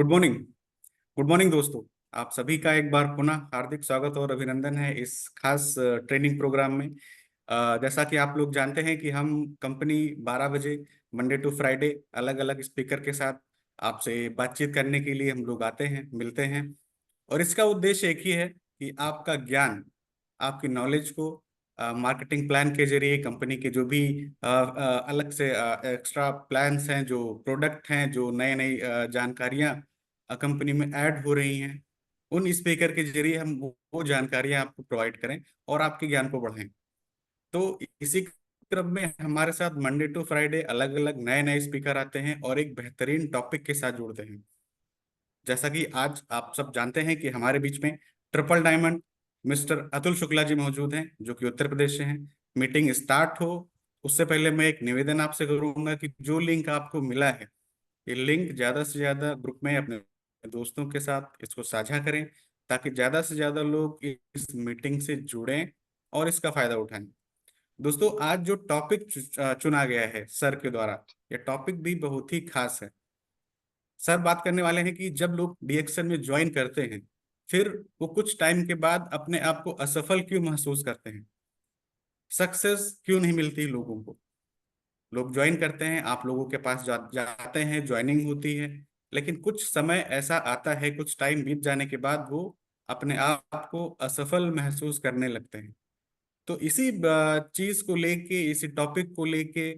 Good morning. Good morning दोस्तों। आप सभी का एक बार पुनः हार्दिक स्वागत और अभिनंदन है इस खास ट्रेनिंग प्रोग्राम में। जैसा कि आप लोग जानते हैं कि हम कंपनी 12 बजे मंडे टू फ्राइडे अलग अलग स्पीकर के साथ आपसे बातचीत करने के लिए हम लोग आते हैं, मिलते हैं। और इसका उद्देश्य एक ही है कि आपका ज्ञान, आपकी नॉलेज को मार्केटिंग प्लान के जरिए कंपनी के जो भी अलग से एक्स्ट्रा प्लान्स हैं, जो प्रोडक्ट हैं, जो नई नई जानकारियां कंपनी में ऐड हो रही हैं, उन स्पीकर के जरिए हम वो जानकारियां आपको प्रोवाइड करें और आपके ज्ञान को बढ़ाएं। तो इसी क्रम में हमारे साथ मंडे टू फ्राइडे अलग अलग नए नए स्पीकर आते हैं और एक बेहतरीन टॉपिक के साथ जुड़ते हैं। जैसा कि आज आप सब जानते हैं कि हमारे बीच में triple diamond mister Atul Shukla ji मौजूद हैं, जो कि उत्तर प्रदेश से हैं। मीटिंग स्टार्ट हो उससे पहले मैं एक निवेदन आपसे करूंगा कि जो लिंक आपको मिला है, ये लिंक ज़्यादा से ज़्यादा ग्रुप में अपने दोस्तों के साथ इसको साझा करें, ताकि ज़्यादा से ज़्यादा लोग इस मीटिंग से जुड़ें और इसका फायदा उठाएं। दोस्तों, आज जो टॉपिक चुना गया है सर के द्वारा, यह टॉपिक भी बहुत ही खास है। सर बात करने वाले हैं कि जब लोग डीएक्सन में ज्वाइन करते हैं, फिर वो कुछ टाइम के बाद अपने आप को असफल क्यों महसूस करते हैं, सक्सेस क्यों नहीं मिलती लोगों को। लोग ज्वाइन करते हैं, आप लोगों के पास जाते हैं, ज्वाइनिंग होती है, लेकिन कुछ समय ऐसा आता है, कुछ टाइम बीत जाने के बाद वो अपने आप को असफल महसूस करने लगते हैं। तो इसी चीज को लेके, इसी टॉपिक को लेके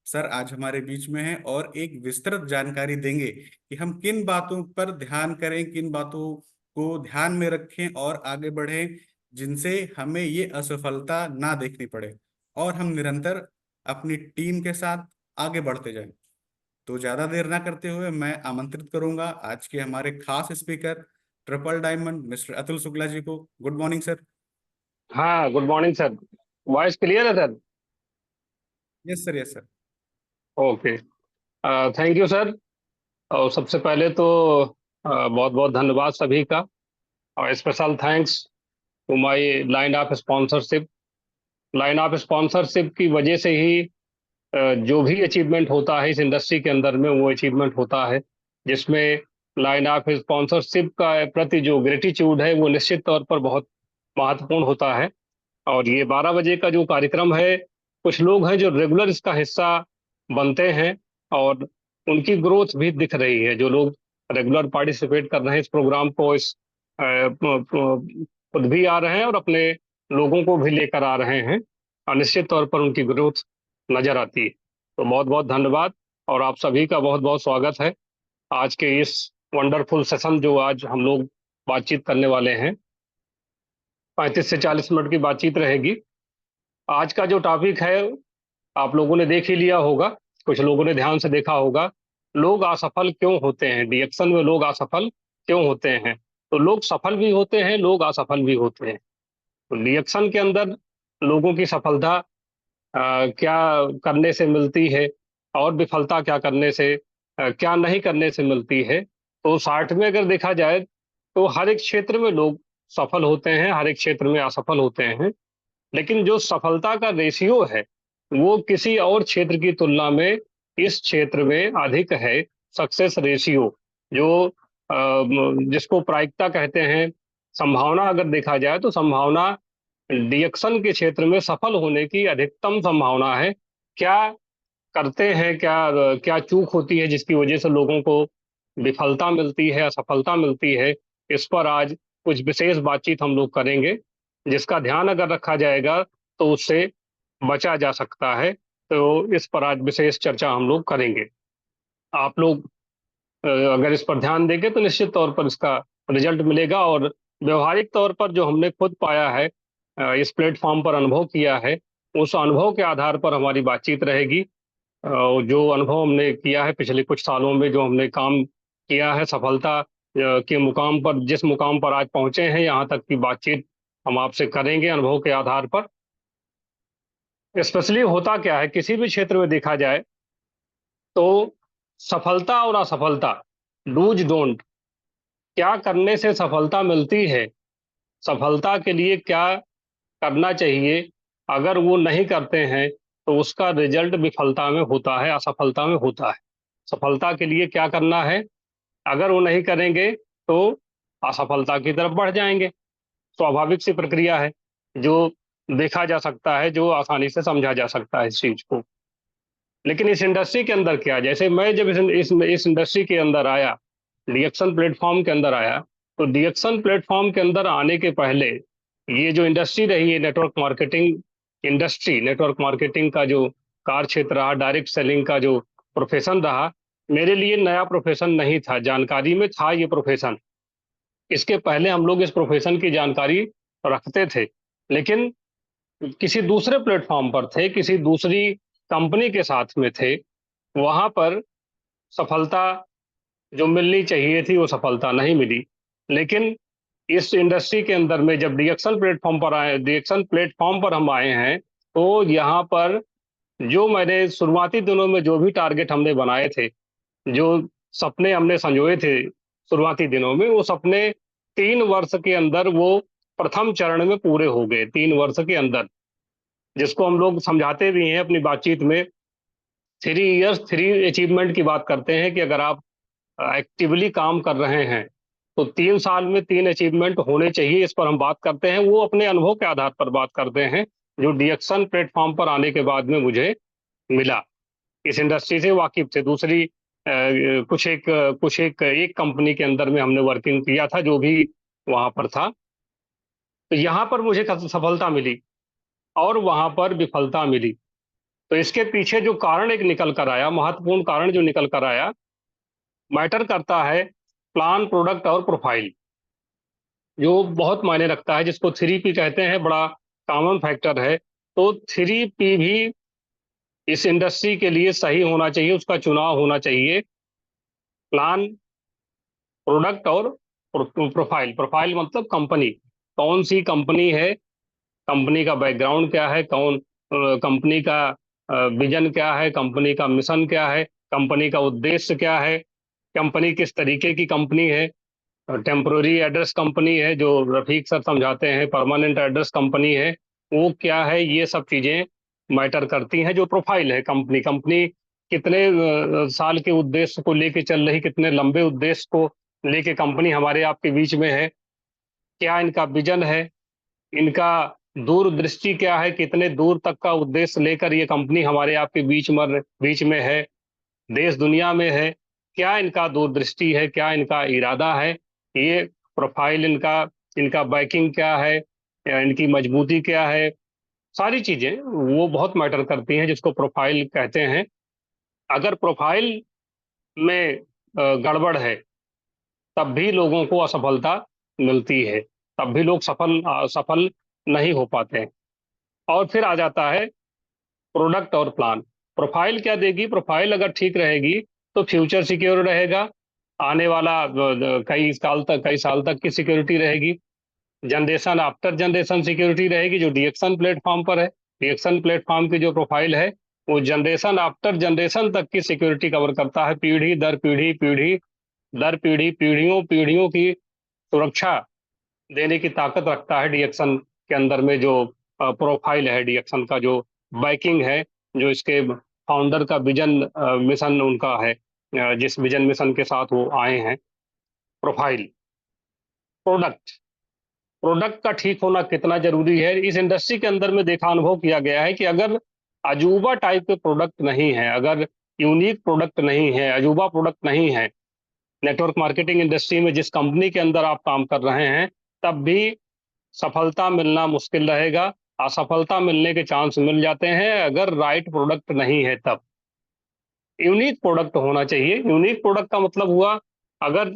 सर आज हमारे बीच में हैं और एक विस्तृत जानकारी देंगे कि हम किन बातों पर ध्यान करें, किन बातों को ध्यान में रखें और आगे बढ़ें, जिनसे हमें ये असफलता ना देखनी पड़े और हम निरंतर अपनी टीम के साथ आगे बढ़ते जाएं। तो ज्यादा देर ना करते हुए मैं आमंत्रित करूंगा आज के हमारे खास speaker triple diamond mister Atul Shukla ji को। Good morning sir. हाँ, good morning sir. Voice clear है sir? Yes sir, yes sir. Okay. Thank you sir. और सबसे पहले तो बहुत बहुत धन्यवाद सभी का, और special thanks to my line of sponsorship. Line of sponsorship की वजह से ही जो भी अचीवमेंट होता है इस इंडस्ट्री के अंदर में, वो अचीवमेंट होता है जिसमें लाइन ऑफ स्पॉन्सरशिप का प्रति जो ग्रेटिट्यूड है वो निश्चित तौर पर बहुत महत्वपूर्ण होता है। और ये 12 बजे का जो कार्यक्रम है, कुछ लोग हैं जो रेगुलर इसका हिस्सा बनते हैं, और उनकी ग्रोथ भी दिख रही है। जो लोग रेगुलर पार्टिसिपेट कर रहे हैं इस प्रोग्राम को, इस खुद भी आ रहे हैं और अपने लोगों को भी लेकर आ रहे हैं, और निश्चित तौर पर उनकी ग्रोथ नजर आती है। तो बहुत बहुत धन्यवाद, और आप सभी का बहुत बहुत स्वागत है आज के इस वंडरफुल सेशन जो आज हम लोग बातचीत करने वाले हैं। 35 से 40 मिनट की बातचीत रहेगी। आज का जो टॉपिक है आप लोगों ने देख ही लिया होगा, कुछ लोगों ने ध्यान से देखा होगा। लोग असफल क्यों होते हैं, रिएक्शन में लोग असफल क्यों होते हैं। तो लोग सफल भी होते हैं, लोग असफल भी होते हैं। तो रिएक्शन के अंदर लोगों की सफलता क्या करने से मिलती है, और विफलता क्या करने से, क्या नहीं करने से मिलती है। तो शार्ट में अगर देखा जाए तो हर एक क्षेत्र में लोग सफल होते हैं, हर एक क्षेत्र में असफल होते हैं। लेकिन जो सफलता का रेशियो है वो किसी और क्षेत्र की तुलना में इस क्षेत्र में अधिक है। सक्सेस रेशियो जो जिसको प्रायिकता कहते हैं, संभावना अगर देखा जाए तो संभावना डिएक्शन के क्षेत्र में सफल होने की अधिकतम संभावना है। क्या करते हैं, क्या क्या चूक होती है जिसकी वजह से लोगों को विफलता मिलती है, असफलता मिलती है, इस पर आज कुछ विशेष बातचीत हम लोग करेंगे, जिसका ध्यान अगर रखा जाएगा तो उससे बचा जा सकता है। तो इस पर आज विशेष चर्चा हम लोग करेंगे। आप लोग अगर इस पर ध्यान देंगे तो निश्चित तौर पर इसका रिजल्ट मिलेगा, और व्यवहारिक तौर पर जो हमने खुद पाया है, इस प्लेटफॉर्म पर अनुभव किया है, उस अनुभव के आधार पर हमारी बातचीत रहेगी। जो अनुभव हमने किया है पिछले कुछ सालों में, जो हमने काम किया है, सफलता के मुकाम पर, जिस मुकाम पर आज पहुंचे हैं, यहाँ तक की बातचीत हम आपसे करेंगे अनुभव के आधार पर। स्पेशली होता क्या है किसी भी क्षेत्र में देखा जाए तो सफलता और असफलता, डूज डोंट, क्या करने से सफलता मिलती है, सफलता के लिए क्या करना चाहिए, अगर वो नहीं करते हैं तो उसका रिजल्ट विफलता में होता है, असफलता में होता है। सफलता के लिए क्या करना है, अगर वो नहीं करेंगे तो असफलता की तरफ बढ़ जाएंगे। स्वाभाविक सी प्रक्रिया है, जो देखा जा सकता है, जो आसानी से समझा जा सकता है इस चीज को। लेकिन इस इंडस्ट्री के अंदर क्या, जैसे मैं जब इस इंडस्ट्री के अंदर आया, डीएक्शन प्लेटफॉर्म के अंदर आया, तो डीएक्शन प्लेटफॉर्म के अंदर आने के पहले ये जो इंडस्ट्री रही है, network marketing industry, network marketing का जो कार्य क्षेत्र रहा, डायरेक्ट सेलिंग का जो प्रोफेशन रहा, मेरे लिए नया प्रोफेशन नहीं था, जानकारी में था ये प्रोफेशन। इसके पहले हम लोग इस प्रोफेशन की जानकारी रखते थे, लेकिन किसी दूसरे प्लेटफॉर्म पर थे, किसी दूसरी कंपनी के साथ में थे। वहां पर सफलता जो मिलनी चाहिए थी वो सफलता नहीं मिली। लेकिन इस इंडस्ट्री के अंदर में जब डीएक्शन प्लेटफॉर्म पर हम आए हैं, तो यहाँ पर जो मैंने शुरुआती दिनों में जो भी टारगेट हमने बनाए थे, जो सपने हमने संजोए थे शुरुआती दिनों में, वो सपने 3 वर्ष के अंदर वो प्रथम चरण में पूरे हो गए। 3 वर्ष के अंदर, जिसको हम लोग समझाते भी हैं अपनी बातचीत में, 3 इयर्स 3 अचीवमेंट की बात करते हैं कि अगर आप एक्टिवली काम कर रहे हैं तो 3 साल में 3 अचीवमेंट होने चाहिए। इस पर हम बात करते हैं, वो अपने अनुभव के आधार पर बात करते हैं, जो डीएक्शन प्लेटफॉर्म पर आने के बाद में मुझे मिला। इस इंडस्ट्री से वाकिफ थे। दूसरी एक कंपनी के अंदर में हमने वर्किंग किया था, जो भी वहां पर था। तो यहाँ पर मुझे सफलता मिली और वहां पर विफलता मिली। तो इसके पीछे जो कारण एक निकल कर आया, महत्वपूर्ण कारण जो निकल कर आया, मैटर करता है प्लान, प्रोडक्ट और प्रोफाइल, जो बहुत मायने रखता है, जिसको 3P कहते हैं, बड़ा कॉमन फैक्टर है। तो 3P भी इस इंडस्ट्री के लिए सही होना चाहिए, उसका चुनाव होना चाहिए। प्लान, प्रोडक्ट और प्रोफाइल। प्रोफाइल मतलब कंपनी, कौन सी कंपनी है, कंपनी का बैकग्राउंड क्या है, कंपनी का विजन क्या है, कंपनी का मिशन क्या है, कंपनी का उद्देश्य क्या है, कंपनी किस तरीके की कंपनी है, टेम्पोररी एड्रेस कंपनी है जो रफीक सर समझाते हैं, परमानेंट एड्रेस कंपनी है, वो क्या है, ये सब चीजें मैटर करती हैं। जो प्रोफाइल है कंपनी, कंपनी कितने साल के उद्देश्य को लेके चल रही, कितने लंबे उद्देश्य को लेके कंपनी हमारे आपके बीच में है, क्या इनका विजन है, इनका दूरदृष्टि क्या है, कितने दूर तक का उद्देश्य लेकर ये कंपनी हमारे आपके बीच में है, देश दुनिया में है, क्या इनका दूरदृष्टि है, क्या इनका इरादा है, ये प्रोफाइल, इनका इनका बैकिंग क्या है, या इनकी मजबूती क्या है, सारी चीजें वो बहुत मैटर करती हैं, जिसको प्रोफाइल कहते हैं। अगर प्रोफाइल में गड़बड़ है, तब भी लोगों को असफलता मिलती है, तब भी लोग सफल नहीं हो पाते हैं। और फिर आ जाता है प्रोडक्ट और प्लान। प्रोफाइल क्या देगी? प्रोफाइल अगर ठीक रहेगी तो फ्यूचर सिक्योर रहेगा, आने वाला कई साल तक की सिक्योरिटी रहेगी। जनरेशन आफ्टर जनरेशन सिक्योरिटी रहेगी, जो डीएक्शन प्लेटफॉर्म पर है। डीएक्शन प्लेटफॉर्म की जो प्रोफाइल है, वो जनरेशन आफ्टर जनरेशन तक की सिक्योरिटी कवर करता है। पीढ़ी दर पीढ़ी, पीढ़ी दर पीढ़ी, पीढ़ियों पीढ़ियों की सुरक्षा देने की ताकत रखता है डीएक्शन के अंदर में जो प्रोफाइल है, डीएक्शन का जो बैकिंग है, जो इसके फाउंडर का विजन मिशन उनका है, जिस विजन मिशन के साथ वो आए हैं। प्रोफाइल। प्रोडक्ट। प्रोडक्ट का ठीक होना कितना जरूरी है, इस इंडस्ट्री के अंदर में देखा, अनुभव किया गया है कि अगर अजूबा टाइप के प्रोडक्ट नहीं है, अगर यूनिक प्रोडक्ट नहीं है, अजूबा प्रोडक्ट नहीं है, नेटवर्क मार्केटिंग इंडस्ट्री में जिस कंपनी के अंदर आप काम कर रहे हैं, तब भी सफलता मिलना मुश्किल रहेगा। असफलता मिलने के चांस मिल जाते हैं अगर राइट प्रोडक्ट नहीं है तब। यूनिक प्रोडक्ट होना चाहिए। यूनिक प्रोडक्ट का मतलब हुआ, अगर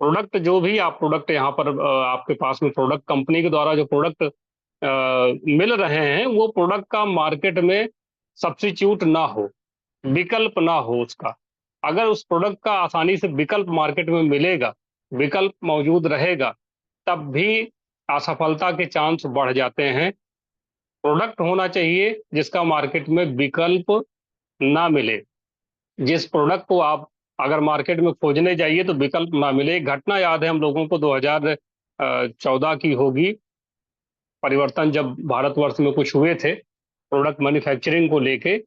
प्रोडक्ट जो भी आप प्रोडक्ट यहाँ पर आपके पास में प्रोडक्ट कंपनी के द्वारा जो प्रोडक्ट मिल रहे हैं, वो प्रोडक्ट का मार्केट में सब्स्टिट्यूट ना हो, विकल्प ना हो उसका। अगर उस प्रोडक्ट का आसानी से विकल्प मार्केट में मिलेगा, विकल्प मौजूद रहेगा, तब भी असफलता के चांस बढ़ जाते हैं। प्रोडक्ट होना चाहिए जिसका मार्केट में विकल्प ना मिले, जिस प्रोडक्ट को आप अगर मार्केट में खोजने जाइए तो विकल्प ना मिले। एक घटना याद है हम लोगों को, 2014 की होगी, परिवर्तन जब भारतवर्ष में कुछ हुए थे प्रोडक्ट मैन्युफैक्चरिंग को लेके।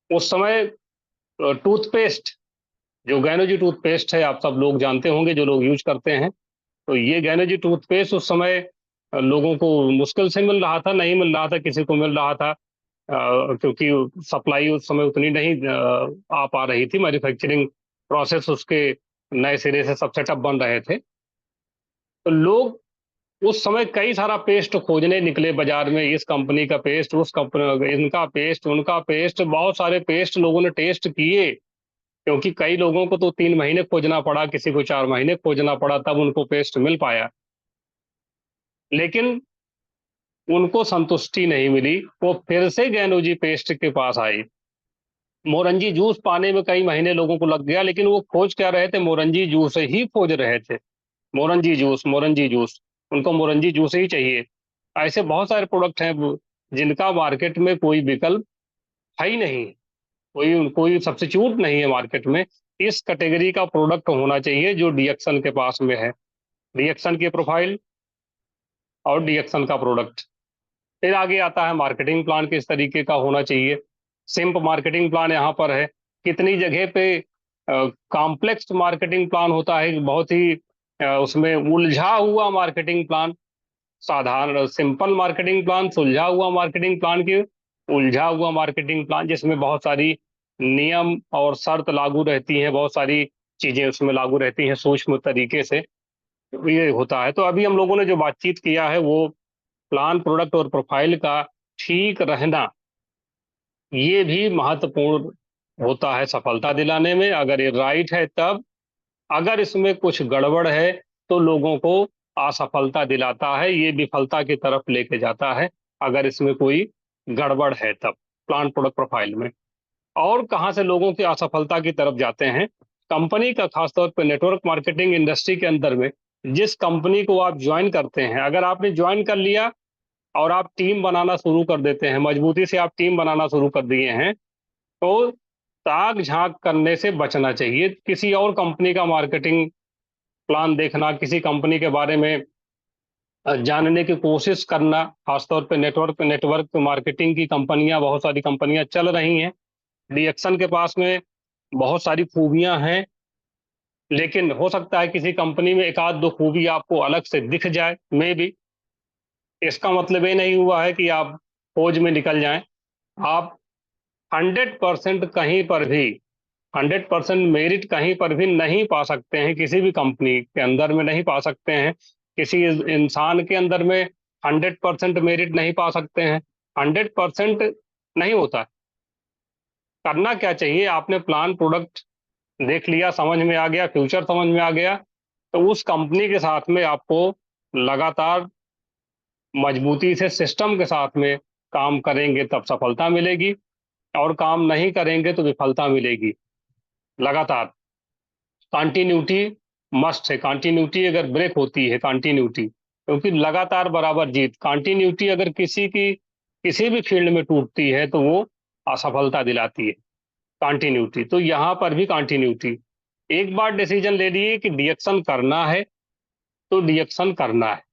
उस समय टूथपेस्ट जो गैनोजी टूथपेस्ट है आप सब लोग जानते होंगे, जो लोग यूज करते हैं। तो ये गैनोजी टूथपेस्ट उस समय लोगों को मुश्किल से मिल रहा था, नहीं मिल रहा था, किसी को मिल रहा था, क्योंकि सप्लाई उस समय उतनी नहीं आ पा रही थी, मैन्युफैक्चरिंग प्रोसेस उसके नए सिरे से सब सेटअप बन रहे थे। तो लोग उस समय कई सारा पेस्ट खोजने निकले बाजार में, इस कंपनी का पेस्ट, उस कंपनी, इनका पेस्ट, उनका पेस्ट, बहुत सारे पेस्ट लोगों ने टेस्ट किए, क्योंकि कई लोगों को तो 3 महीने खोजना पड़ा, किसी को 4 महीने खोजना पड़ा, तब उनको पेस्ट मिल पाया। लेकिन उनको संतुष्टि नहीं मिली, वो फिर से गैनोजी पेस्ट के पास आई। मोरंजी जूस पाने में कई महीने लोगों को लग गया, लेकिन वो खोज क्या रहे थे, मोरंजी जूस ही खोज रहे थे। मोरंजी जूस, मोरंजी जूस, उनको मोरंजी जूस ही चाहिए। ऐसे बहुत सारे प्रोडक्ट हैं जिनका मार्केट में कोई विकल्प है ही नहीं, कोई कोई सब्स्टिट्यूट नहीं है मार्केट में। इस कैटेगरी का प्रोडक्ट होना चाहिए जो डीएक्सन के पास में है, डीएक्सन की प्रोफाइल और डीएक्सन का प्रोडक्ट। फिर आगे आता है मार्केटिंग प्लान किस तरीके का होना चाहिए। सिंप मार्केटिंग प्लान यहाँ पर है। कितनी जगह पे कॉम्प्लेक्स मार्केटिंग प्लान होता है, बहुत ही उसमें उलझा हुआ मार्केटिंग प्लान। साधारण सिंपल मार्केटिंग प्लान, सुलझा हुआ मार्केटिंग प्लान की उलझा हुआ मार्केटिंग प्लान, जिसमें बहुत सारी नियम और शर्त लागू रहती हैं, बहुत सारी चीजें उसमें लागू रहती हैं सूक्ष्म तरीके से, ये होता है। तो अभी हम लोगों ने जो बातचीत किया है वो प्लान, प्रोडक्ट और प्रोफाइल का ठीक रहना, ये भी महत्वपूर्ण होता है सफलता दिलाने में। अगर ये राइट है तब, अगर इसमें कुछ गड़बड़ है तो लोगों को असफलता दिलाता है, ये विफलता की तरफ लेके जाता है, अगर इसमें कोई गड़बड़ है तब प्लान, प्रोडक्ट, प्रोफाइल में। और कहाँ से लोगों की असफलता की तरफ जाते हैं, कंपनी का खासतौर पर नेटवर्क मार्केटिंग इंडस्ट्री के अंदर में जिस कंपनी को आप ज्वाइन करते हैं, अगर आपने ज्वाइन कर लिया और आप टीम बनाना शुरू कर देते हैं, मजबूती से आप टीम बनाना शुरू कर दिए हैं, तो ताक झांक करने से बचना चाहिए। किसी और कंपनी का मार्केटिंग प्लान देखना, किसी कंपनी के बारे में जानने की कोशिश करना, खासतौर पे नेटवर्क नेटवर्क मार्केटिंग की कंपनियां, बहुत सारी कंपनियां चल रही हैं। डीएक्सन के पास में बहुत सारी खूबियां हैं, लेकिन हो सकता है किसी कंपनी में एक आध दो खूबी आपको अलग से दिख जाए, मे भी। इसका मतलब ये नहीं हुआ है कि आप खोज में निकल जाएं। आप 100% कहीं पर भी, 100% मेरिट कहीं पर भी नहीं पा सकते हैं, किसी भी कंपनी के अंदर में नहीं पा सकते हैं, किसी इंसान के अंदर में 100% मेरिट नहीं पा सकते हैं। 100% नहीं होता है। करना क्या चाहिए, आपने प्लान, प्रोडक्ट देख लिया, समझ में आ गया, फ्यूचर समझ में आ गया, तो उस कंपनी के साथ में आपको लगातार मजबूती से सिस्टम के साथ में काम करेंगे तब सफलता मिलेगी, और काम नहीं करेंगे तो विफलता मिलेगी। लगातार कंटिन्यूटी मस्ट है। कंटिन्यूटी अगर ब्रेक होती है, कंटिन्यूटी, क्योंकि लगातार बराबर जीत, कंटिन्यूटी अगर किसी की किसी भी फील्ड में टूटती है तो वो असफलता दिलाती है, कंटिन्यूटी। तो यहाँ पर भी कंटिन्यूटी, एक बार डिसीजन ले लिए कि डिएक्शन करना है तो डिएक्शन करना है,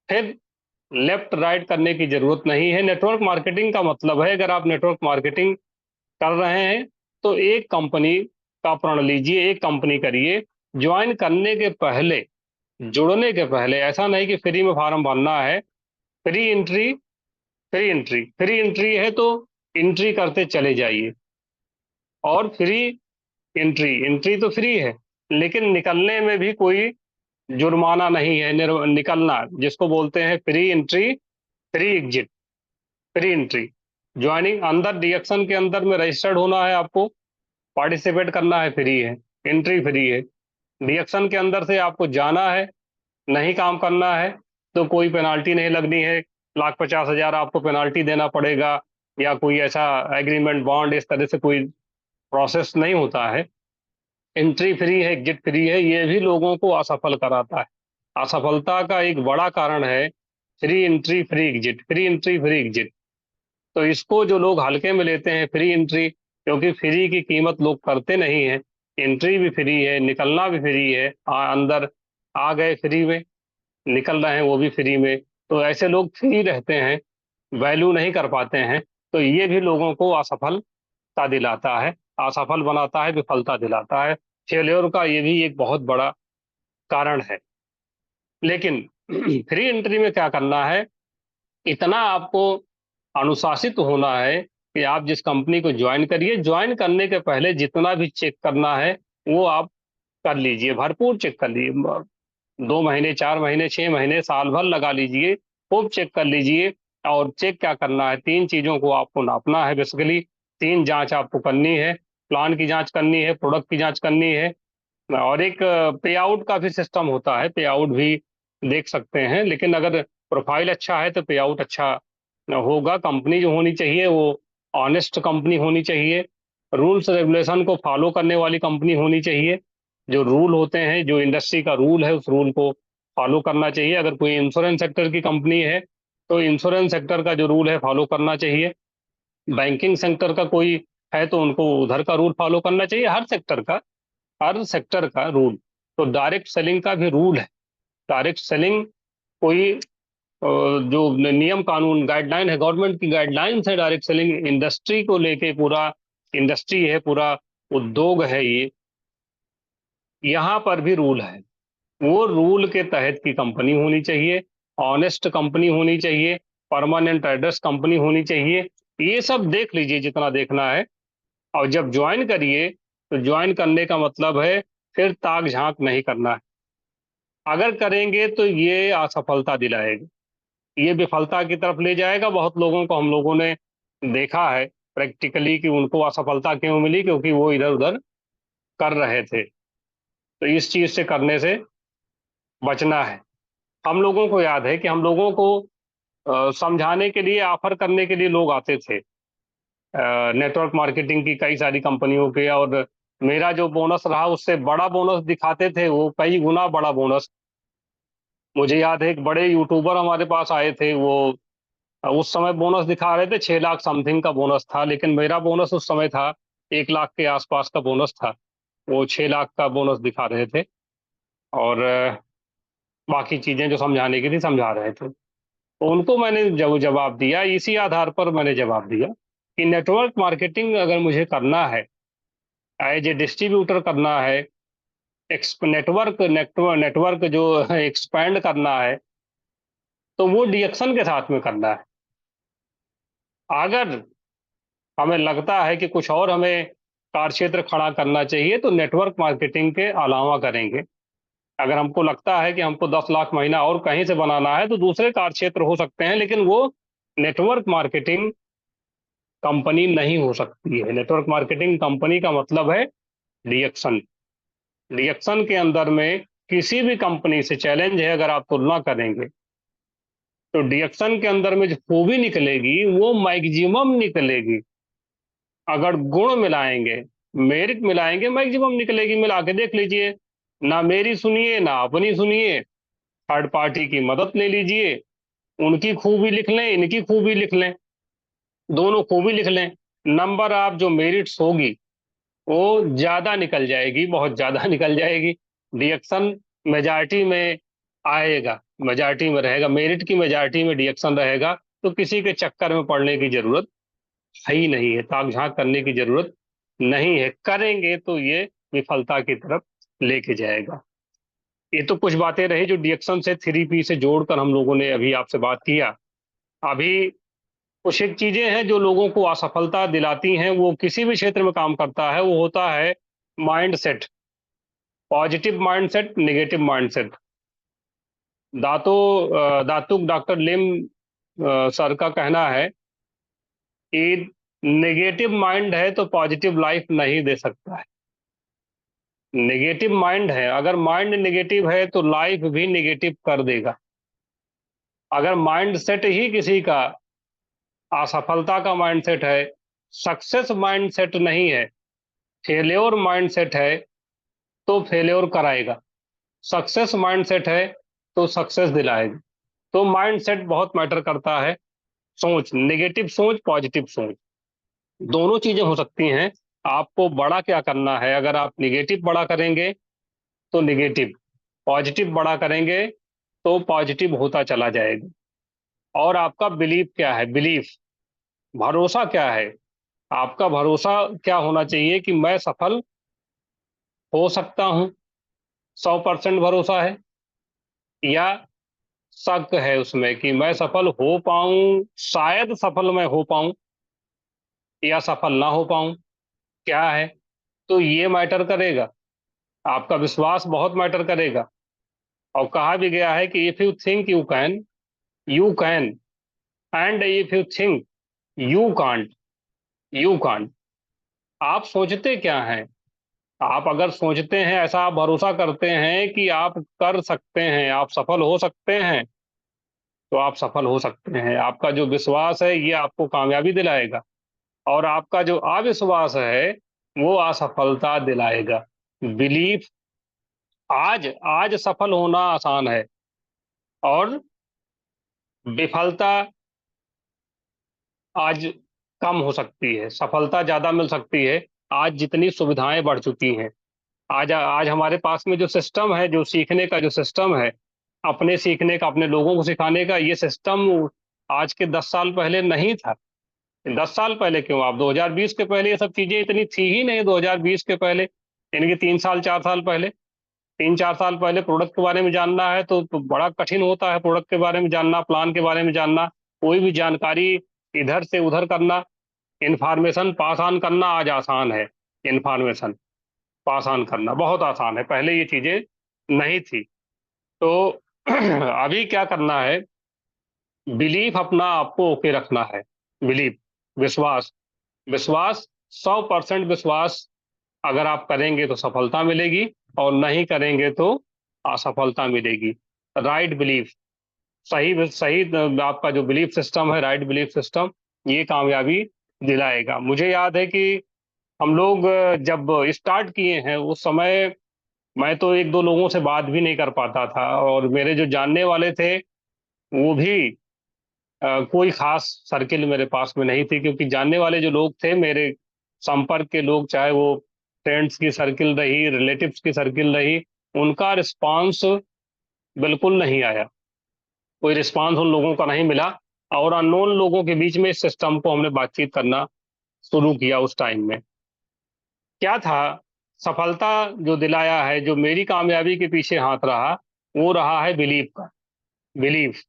फिर लेफ्ट राइट करने की जरूरत नहीं है। नेटवर्क मार्केटिंग का मतलब है, अगर आप नेटवर्क मार्केटिंग कर रहे हैं तो एक कंपनी का प्रण लीजिए, एक कंपनी करिए। ज्वाइन करने के पहले, जुड़ने के पहले, ऐसा नहीं कि फ्री में फॉर्म भरना है। Free entry, free entry, free entry है तो एंट्री करते चले जाइए। और फ्री एंट्री, एंट्री तो फ्री है, लेकिन निकलने में भी कोई जुर्माना नहीं है। निकलना जिसको बोलते हैं free entry, free exit, free entry. Joining अंदर डीएक्शन के अंदर में रजिस्टर्ड होना है आपको, पार्टिसिपेट करना है, फ्री है, एंट्री फ्री है। डीएक्शन के अंदर से आपको जाना है, नहीं काम करना है तो कोई पेनाल्टी नहीं लगनी है, 1,50,000 आपको पेनाल्टी देना पड़ेगा, या कोई ऐसा एग्रीमेंट, बॉन्ड, इस तरह से कोई प्रोसेस नहीं होता है। एंट्री फ्री है, एग्जिट फ्री है, ये भी लोगों को असफल कराता है। असफलता का एक बड़ा कारण है free entry, free exit, free entry, free exit. तो इसको जो लोग हल्के में लेते हैं फ्री एंट्री, क्योंकि फ्री की कीमत लोग करते नहीं है। एंट्री भी फ्री है, निकलना भी फ्री है, अंदर आ गए फ्री में, निकल रहे हैं वो भी फ्री में। तो ऐसे लोग फ्री रहते हैं, वैल्यू नहीं कर पाते हैं। तो ये भी लोगों को असफलता दिलाता है, असफल बनाता है, विफलता दिलाता है। फेल्योर का ये भी एक बहुत बड़ा कारण है। लेकिन फ्री एंट्री में क्या करना है, इतना आपको अनुशासित होना है कि आप जिस कंपनी को ज्वाइन करिए, ज्वाइन करने के पहले जितना भी चेक करना है वो आप कर लीजिए, भरपूर चेक कर लीजिए। 2 महीने, 4 महीने, 6 महीने, साल भर लगा लीजिए, खूब चेक कर लीजिए। और चेक क्या करना है, 3 चीजों को आपको नापना है बेसिकली। 3 जांच आपको करनी है, प्लान की जांच करनी है, प्रोडक्ट की जांच करनी है, और एक पे आउट का भी सिस्टम होता है, पे आउट भी देख सकते हैं। लेकिन अगर प्रोफाइल अच्छा है तो पे आउट अच्छा होगा। कंपनी जो होनी चाहिए वो ऑनेस्ट कंपनी होनी चाहिए, रूल्स रेगुलेशन को फॉलो करने वाली कंपनी होनी चाहिए। जो रूल होते हैं, जो इंडस्ट्री का रूल है, उस रूल को फॉलो करना चाहिए। अगर कोई इंश्योरेंस सेक्टर की कंपनी है तो इंश्योरेंस सेक्टर का जो रूल है फॉलो करना चाहिए। बैंकिंग सेक्टर का कोई है तो उनको उधर का रूल फॉलो करना चाहिए। हर सेक्टर का रूल। तो डायरेक्ट सेलिंग का भी रूल है। डायरेक्ट सेलिंग कोई जो नियम कानून गाइडलाइन है, गवर्नमेंट की गाइडलाइंस है डायरेक्ट सेलिंग इंडस्ट्री को लेके, पूरा इंडस्ट्री है, पूरा उद्योग है ये, यहाँ पर भी रूल है। वो रूल के तहत की कंपनी होनी चाहिए, ऑनेस्ट कंपनी होनी चाहिए, परमानेंट एड्रेस कंपनी होनी चाहिए। ये सब देख लीजिए जितना देखना है। और जब ज्वाइन करिए तो ज्वाइन करने का मतलब है फिर ताक झांक नहीं करना है। अगर करेंगे तो ये असफलता दिलाएगा, ये विफलता की तरफ ले जाएगा। बहुत लोगों को हम लोगों ने देखा है प्रैक्टिकली कि उनको असफलता क्यों मिली, क्योंकि वो इधर उधर कर रहे थे। तो इस चीज से करने से बचना है। हम लोगों को याद है कि हम लोगों को समझाने के लिए, ऑफर करने के लिए लोग आते थे, नेटवर्क मार्केटिंग की कई सारी कंपनियों के। और मेरा जो बोनस रहा उससे बड़ा बोनस दिखाते थे, वो कई गुना बड़ा बोनस। मुझे याद है एक बड़े यूट्यूबर हमारे पास आए थे, वो उस समय बोनस दिखा रहे थे 6 लाख समथिंग का बोनस था, लेकिन मेरा बोनस उस समय था 1 लाख के आसपास का बोनस था। वो 6 लाख का बोनस दिखा रहे थे, और बाकी चीजें जो समझाने की थी समझा रहे थे। तो उनको मैंने जब जवाब दिया, इसी आधार पर मैंने जवाब दिया कि नेटवर्क मार्केटिंग अगर मुझे करना है, एज ए डिस्ट्रीब्यूटर करना है, नेटवर्क नेटवर्क नेटवर्क जो एक्सपैंड करना है, तो वो डीएक्शन के साथ में करना है। अगर हमें लगता है कि कुछ और हमें कार्यक्षेत्र खड़ा करना चाहिए तो नेटवर्क मार्केटिंग के अलावा करेंगे। अगर हमको लगता है कि हमको 10 लाख महीना और कहीं से बनाना है तो दूसरे कार्यक्षेत्र हो सकते हैं, लेकिन वो नेटवर्क मार्केटिंग कंपनी नहीं हो सकती है। नेटवर्क मार्केटिंग कंपनी का मतलब है रिएक्शन। रिएक्शन के अंदर में किसी भी कंपनी से चैलेंज है, अगर आप तुलना करेंगे तो रिएक्शन के अंदर में जो खूबी निकलेगी वो मैक्सिमम निकलेगी। अगर गुण मिलाएंगे, मेरिट मिलाएंगे, मैक्सिमम निकलेगी। मिला के देख लीजिए, ना मेरी सुनिए ना अपनी सुनिए, थर्ड पार्टी की मदद ले लीजिए, उनकी खूबी लिख लें, इनकी खूबी लिख लें, दोनों खूबी लिख लें। नंबर आप जो मेरिट्स होगी वो ज्यादा निकल जाएगी, बहुत ज्यादा निकल जाएगी। रिएक्शन मेजॉरिटी में आएगा, मेजॉरिटी में रहेगा, मेरिट की मेजॉरिटी में रिएक्शन रहेगा। तो किसी के चक्कर में पड़ने की जरूरत है ही नहीं है, ताक झांक करने की जरूरत नहीं है। करेंगे तो ये विफलता की तरफ लेके जाएगा। ये तो कुछ बातें रही जो डिएक्शन से 3P से जोड़कर हम लोगों ने अभी आपसे बात किया। अभी कुछ एक चीजें हैं जो लोगों को असफलता दिलाती हैं, वो किसी भी क्षेत्र में काम करता है, वो होता है mind set. Positive mind set, negative mind set. Datuk doctor Lim sir का कहना है कि नेगेटिव माइंड है तो पॉजिटिव लाइफ नहीं दे सकता है। नेगेटिव माइंड है, अगर माइंड नेगेटिव है तो लाइफ भी नेगेटिव कर देगा। अगर माइंड सेट ही किसी का असफलता का माइंड सेट है, सक्सेस माइंड सेट नहीं है, फेल्योर माइंड सेट है, तो फेल्योर कराएगा। सक्सेस माइंड सेट है तो सक्सेस दिलाएगा। तो माइंड सेट बहुत मैटर करता है। सोच, नेगेटिव सोच, पॉजिटिव सोच, दोनों चीजें हो सकती हैं। आपको बड़ा क्या करना है, अगर आप निगेटिव बड़ा करेंगे तो निगेटिव, पॉजिटिव बड़ा करेंगे तो पॉजिटिव होता चला जाएगा। और आपका बिलीफ क्या है, बिलीफ, भरोसा क्या है, आपका भरोसा क्या होना चाहिए कि मैं सफल हो सकता हूँ, 100% भरोसा है, या शक है उसमें कि मैं सफल हो पाऊं, शायद सफल मैं हो पाऊं या सफल ना हो पाऊं, क्या है? तो ये मैटर करेगा, आपका विश्वास बहुत मैटर करेगा। और कहा भी गया है कि if you think you can, and if you think you can't, you can't. आप सोचते क्या हैं? आप अगर सोचते हैं, ऐसा आप भरोसा करते हैं कि आप कर सकते हैं, आप सफल हो सकते हैं, तो आप सफल हो सकते हैं। आपका जो विश्वास है ये आपको कामयाबी दिलाएगा, और आपका जो अविश्वास है वो असफलता दिलाएगा। बिलीफ, आज आज सफल होना आसान है, और विफलता आज कम हो सकती है, सफलता ज्यादा मिल सकती है। आज जितनी सुविधाएं बढ़ चुकी हैं, आज आज हमारे पास में जो सिस्टम है, जो सीखने का जो सिस्टम है, अपने सीखने का, अपने लोगों को सिखाने का, ये सिस्टम आज के 10 साल पहले नहीं था। 10 साल पहले क्यों, आप 2020 के पहले ये सब चीजें इतनी थी ही नहीं। 2020 के पहले, यानी कि 3 साल 4 साल पहले, 3 4 साल पहले प्रोडक्ट के बारे में जानना है तो बड़ा कठिन होता है। प्रोडक्ट के बारे में जानना, प्लान के बारे में जानना, कोई भी जानकारी इधर से उधर करना, इंफॉर्मेशन पास ऑन करना आज आसान है। इंफॉर्मेशन पास ऑन करना बहुत आसान है, पहले ये चीजें नहीं थी। तो अभी क्या करना है? बिलीफ अपना आपको ओके रखना है। बिलीफ, विश्वास, विश्वास, 100% विश्वास अगर आप करेंगे तो सफलता मिलेगी, और नहीं करेंगे तो असफलता मिलेगी। राइट बिलीफ, सही सही आपका जो बिलीफ सिस्टम है, राइट बिलीफ सिस्टम, ये कामयाबी दिलाएगा। मुझे याद है कि हम लोग जब स्टार्ट किए हैं उस समय मैं तो एक दो लोगों से बात भी नहीं कर पाता था, और मेरे जो जानने वाले थे वो भी कोई खास सर्किल मेरे पास में नहीं थी, क्योंकि जानने वाले जो लोग थे मेरे संपर्क के लोग, चाहे वो फ्रेंड्स की सर्किल रही, रिलेटिव्स की सर्किल रही, उनका रिस्पांस बिल्कुल नहीं आया। कोई रिस्पांस उन लोगों का नहीं मिला, और अननोन लोगों के बीच में इस सिस्टम को हमने बातचीत करना शुरू किया। उस टाइम में क्या था, सफलता जो दिलाया है, जो मेरी कामयाबी के पीछे हाथ रहा, वो रहा है बिलीफ का। बिलीफ,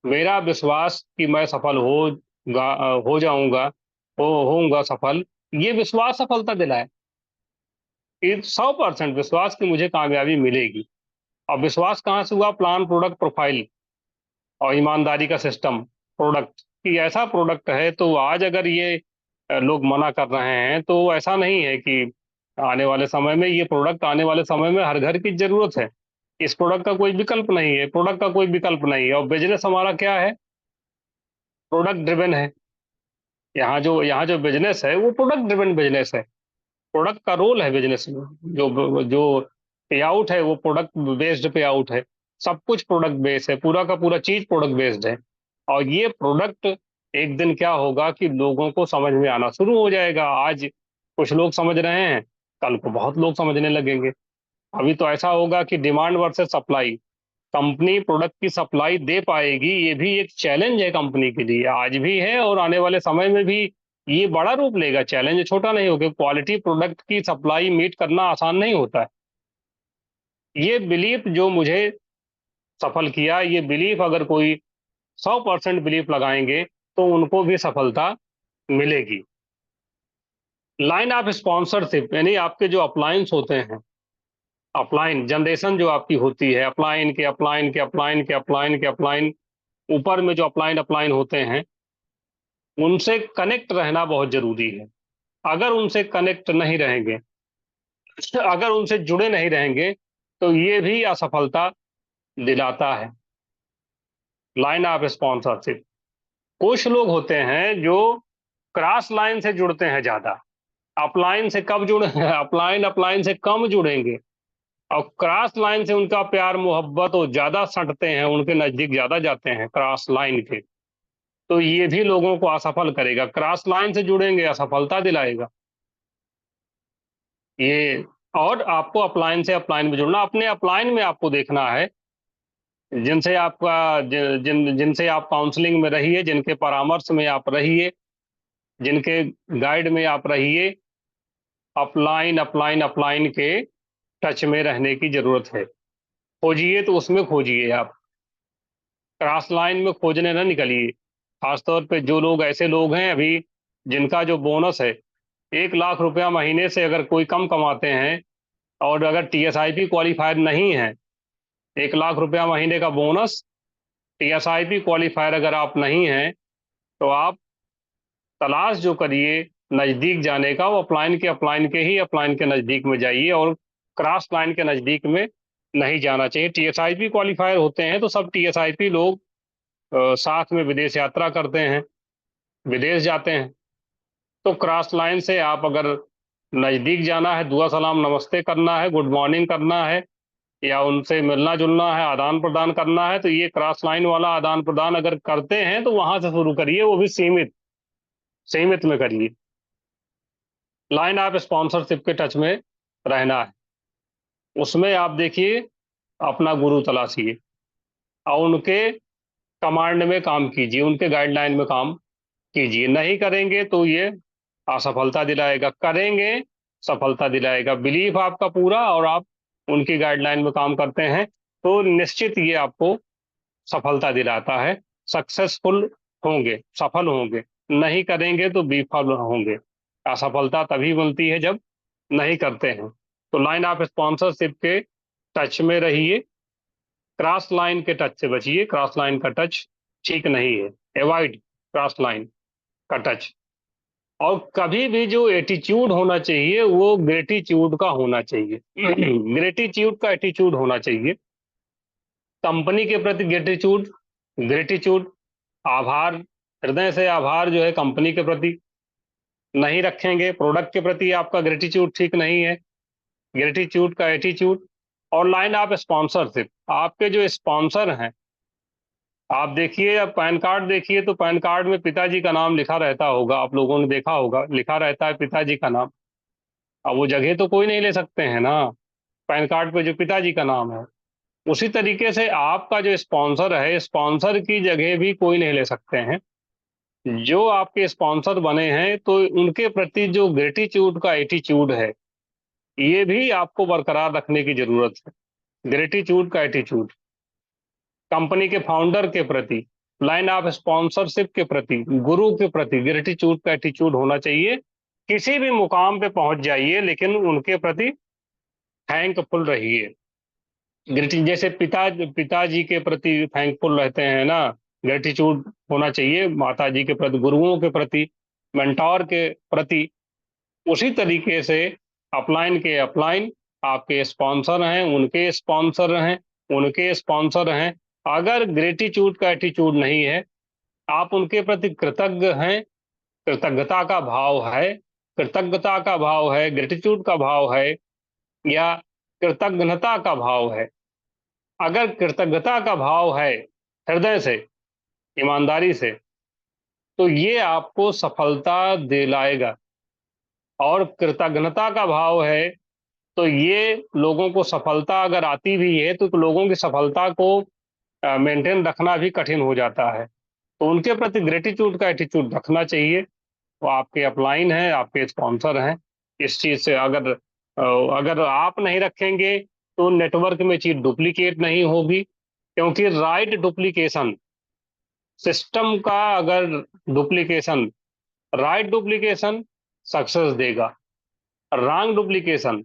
मेरा विश्वास कि मैं सफल हो जाऊंगा, होऊंगा सफल, ये विश्वास सफलता दिलाए। 100% विश्वास कि मुझे कामयाबी मिलेगी। अब विश्वास कहाँ से हुआ? प्लान, प्रोडक्ट, प्रोफाइल और ईमानदारी का सिस्टम। प्रोडक्ट कि ऐसा प्रोडक्ट है, तो आज अगर ये लोग मना कर रहे हैं, तो ऐसा नहीं है कि आने वाले समय में ये प्रोडक्ट, आने वाले समय में हर घर की जरूरत है। इस प्रोडक्ट का कोई विकल्प नहीं है, प्रोडक्ट का कोई विकल्प नहीं है। और बिजनेस हमारा क्या है? प्रोडक्ट ड्रिवन है। यहाँ जो बिजनेस है वो प्रोडक्ट ड्रिवन बिजनेस है। प्रोडक्ट का रोल है बिजनेस में। जो जो पे आउट है वो प्रोडक्ट बेस्ड पे आउट है। सब कुछ प्रोडक्ट बेस्ड है, पूरा का पूरा चीज प्रोडक्ट बेस्ड है। और ये प्रोडक्ट एक दिन क्या होगा कि लोगों को समझ में आना शुरू हो जाएगा। आज कुछ लोग समझ रहे हैं, कल को बहुत लोग समझने लगेंगे। अभी तो ऐसा होगा कि demand versus supply, company product की सप्लाई दे पाएगी, ये भी एक चैलेंज है कंपनी के लिए, आज भी है और आने वाले समय में भी ये बड़ा रूप लेगा। चैलेंज छोटा नहीं होगा, क्वालिटी प्रोडक्ट की सप्लाई मीट करना आसान नहीं होता है। ये बिलीफ जो मुझे सफल किया, ये बिलीफ अगर कोई 100% बिलीफ लगाएंगे तो उनको भी सफलता मिलेगी। लाइन ऑफ स्पॉन्सरशिप, यानी आपके जो अपलायंस होते हैं, अपलाइन जनरेशन जो आपकी होती है, अपलाइन के अपलाइन के अपलाइन के अपलाइन के अपलाइन, ऊपर में जो अपलाइन अपलाइन होते हैं, उनसे कनेक्ट रहना बहुत जरूरी है। अगर उनसे कनेक्ट नहीं रहेंगे, अगर उनसे जुड़े नहीं रहेंगे, तो ये भी असफलता दिलाता है। लाइन ऑफ स्पॉन्सरशिप, कुछ लोग होते हैं जो क्रॉस लाइन से जुड़ते हैं ज्यादा। अपलाइन से कब जुड़े अपलाइन अपलाइन से कम जुड़ेंगे, और क्रॉस लाइन से उनका प्यार मोहब्बत वो ज्यादा सटते हैं, उनके नजदीक ज्यादा जाते हैं क्रॉस लाइन के। तो ये भी लोगों को असफल करेगा। क्रॉस लाइन से जुड़ेंगे, असफलता दिलाएगा ये। और आपको अपलाइन से अपलाइन में जुड़ना, अपने अपलाइन में आपको देखना है जिनसे आपका जिनसे आप काउंसलिंग में रहिए, जिनके परामर्श में आप रहिए, जिनके गाइड में आप रहिए। अपलाइन अपलाइन अपलाइन के टच में रहने की जरूरत है। खोजिए तो उसमें खोजिए आप, क्रॉस लाइन में खोजने ना निकलिए। खासतौर पे जो लोग, ऐसे लोग हैं अभी जिनका जो बोनस है, 1 लाख रुपया महीने से अगर कोई कम कमाते हैं और अगर टीएसआईपी क्वालिफायर नहीं है, 1 लाख रुपया महीने का बोनस, टीएसआईपी क्वालिफायर अगर आप नहीं हैं, तो आप तलाश जो करिए नजदीक जाने का, वो अपलाइन के नजदीक में जाइए, और क्रॉस लाइन के नजदीक में नहीं जाना चाहिए। टीएसआईपी क्वालिफायर होते हैं तो सब टीएसआईपी लोग साथ में विदेश यात्रा करते हैं, विदेश जाते हैं। तो क्रॉस लाइन से आप अगर नजदीक जाना है, दुआ सलाम नमस्ते करना है, गुड मॉर्निंग करना है, या उनसे मिलना जुलना है, आदान प्रदान करना है, तो ये क्रॉस लाइन वाला आदान प्रदान अगर करते हैं तो वहां से शुरू करिए, वो भी सीमित सीमित में करिए। लाइन ऑफ स्पॉन्सरशिप के टच में रहना है, उसमें आप देखिए अपना गुरु तलाशिए और उनके कमांड में काम कीजिए, उनके गाइडलाइन में काम कीजिए। नहीं करेंगे तो ये असफलता दिलाएगा, करेंगे सफलता दिलाएगा। बिलीफ आपका पूरा और आप उनकी गाइडलाइन में काम करते हैं तो निश्चित ये आपको सफलता दिलाता है। सक्सेसफुल होंगे, सफल होंगे, नहीं करेंगे तो विफल होंगे। असफलता तभी मिलती है जब नहीं करते हैं। तो लाइन ऑफ स्पॉन्सरशिप के टच में रहिए, क्रॉस लाइन के टच से बचिए। क्रॉस लाइन का टच ठीक नहीं है, अवॉइड क्रॉस लाइन का टच। और कभी भी जो एटीट्यूड होना चाहिए वो ग्रेटिट्यूड का होना चाहिए। ग्रेटिट्यूड का एटीट्यूड होना चाहिए, कंपनी के प्रति ग्रेटिट्यूड, ग्रेटिट्यूड आभार, हृदय से आभार जो है कंपनी के प्रति नहीं रखेंगे, प्रोडक्ट के प्रति आपका ग्रेटिट्यूड ठीक नहीं है, ग्रेटिट्यूड का एटीट्यूड। और लाइन ऑफ स्पॉन्सरशिप, आपके जो स्पॉन्सर हैं, आप देखिए, अब पैन कार्ड देखिए तो पैन कार्ड में पिताजी का नाम लिखा रहता होगा, आप लोगों ने देखा होगा, लिखा रहता है पिताजी का नाम। अब वो जगह तो कोई नहीं ले सकते हैं ना, पैन कार्ड पे जो पिताजी का नाम है। उसी तरीके से आपका जो स्पॉन्सर है, स्पॉन्सर की जगह भी कोई नहीं ले सकते हैं। जो आपके स्पॉन्सर बने हैं तो उनके प्रति जो ग्रेटिट्यूड का एटीट्यूड है, ये भी आपको बरकरार रखने की जरूरत है। ग्रेटिट्यूड का एटीट्यूड कंपनी के फाउंडर के प्रति, लाइन ऑफ स्पॉन्सरशिप के प्रति, गुरु के प्रति ग्रेटिट्यूड का एटीट्यूड होना चाहिए। किसी भी मुकाम पे पहुंच जाइए लेकिन उनके प्रति थैंकफुल रहिए। जैसे पिताजी के प्रति थैंकफुल रहते हैं ना, ग्रेटिट्यूड होना चाहिए माता जी के प्रति, गुरुओं के प्रति, मेंटोर के प्रति। उसी तरीके से अपलाइन के अपलाइन, आपके स्पॉन्सर हैं उनके स्पॉन्सर हैं उनके स्पॉन्सर हैं। अगर ग्रेटिट्यूड का एटीट्यूड नहीं है, आप उनके प्रति कृतज्ञ हैं, कृतज्ञता का भाव है, कृतज्ञता का भाव है, ग्रेटिट्यूड का भाव है, या कृतज्ञता का भाव है। अगर कृतज्ञता का भाव है हृदय से, ईमानदारी से, तो ये आपको सफलता दिलाएगा। और कृतज्ञता का भाव है तो ये लोगों को सफलता अगर आती भी है तो लोगों की सफलता को मेंटेन रखना भी कठिन हो जाता है। तो उनके प्रति ग्रेटिट्यूड का एटीट्यूड रखना चाहिए। वो आपके अपलाइन हैं, आपके स्पॉन्सर हैं। इस चीज से अगर आप नहीं रखेंगे तो नेटवर्क में चीज डुप्लीकेट नहीं होगी, क्योंकि राइट डुप्लीकेशन, सिस्टम का अगर डुप्लीकेशन, राइट डुप्लीकेशन सक्सेस देगा। रॉन्ग डुप्लीकेशन,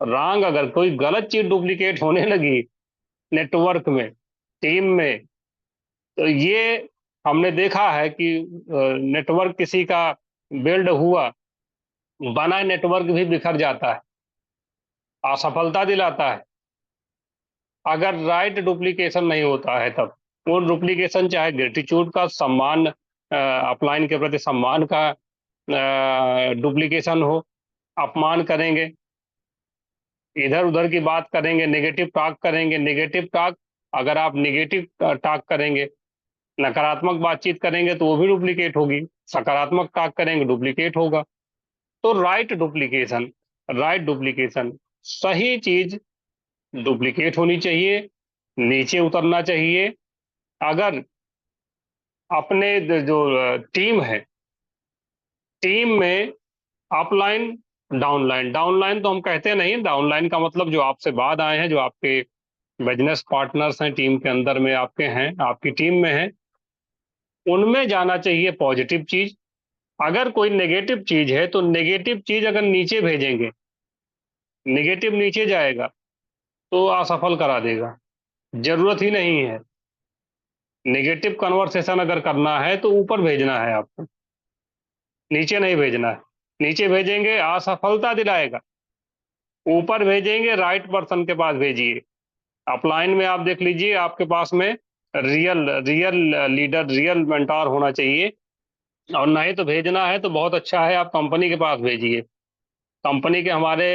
रॉन्ग अगर कोई गलत चीज डुप्लीकेट होने लगी नेटवर्क में, टीम में, तो ये हमने देखा है कि नेटवर्क किसी का बिल्ड हुआ, बना नेटवर्क भी बिखर जाता है, असफलता दिलाता है। अगर राइट डुप्लीकेशन नहीं होता है तब वो डुप्लीकेशन, चाहे ग्रेटिट्यूड का, सम्मान, अपलाइन के प्रति सम्मान का डुप्लीकेशन हो, अपमान करेंगे, इधर उधर की बात करेंगे, नेगेटिव टॉक करेंगे, नेगेटिव टॉक, अगर आप नेगेटिव टॉक करेंगे, नकारात्मक बातचीत करेंगे तो वो भी डुप्लीकेट होगी, सकारात्मक टॉक करेंगे डुप्लीकेट होगा। तो राइट डुप्लीकेशन, राइट डुप्लीकेशन, सही चीज डुप्लीकेट होनी चाहिए, नीचे उतरना चाहिए। अगर अपने जो टीम है, टीम में अपलाइन डाउनलाइन, डाउनलाइन तो हम कहते नहीं। डाउनलाइन का मतलब जो आपसे बाद आए हैं, जो आपके बिजनेस पार्टनर्स हैं, टीम के अंदर में आपके हैं, आपकी टीम में हैं, उनमें जाना चाहिए पॉजिटिव चीज। अगर कोई नेगेटिव चीज है तो नेगेटिव चीज अगर नीचे भेजेंगे, नेगेटिव नीचे जाएगा तो असफल करा देगा। जरूरत ही नहीं है। नेगेटिव कन्वर्सेशन अगर करना है तो ऊपर भेजना है आपको, नीचे नहीं भेजना है। नीचे भेजेंगे असफलता दिलाएगा, ऊपर भेजेंगे राइट पर्सन के पास भेजिए। अपलाइन में आप देख लीजिए, आपके पास में real real leader, real mentor होना चाहिए। और नहीं तो भेजना है तो बहुत अच्छा है, आप कंपनी के पास भेजिए। कंपनी के हमारे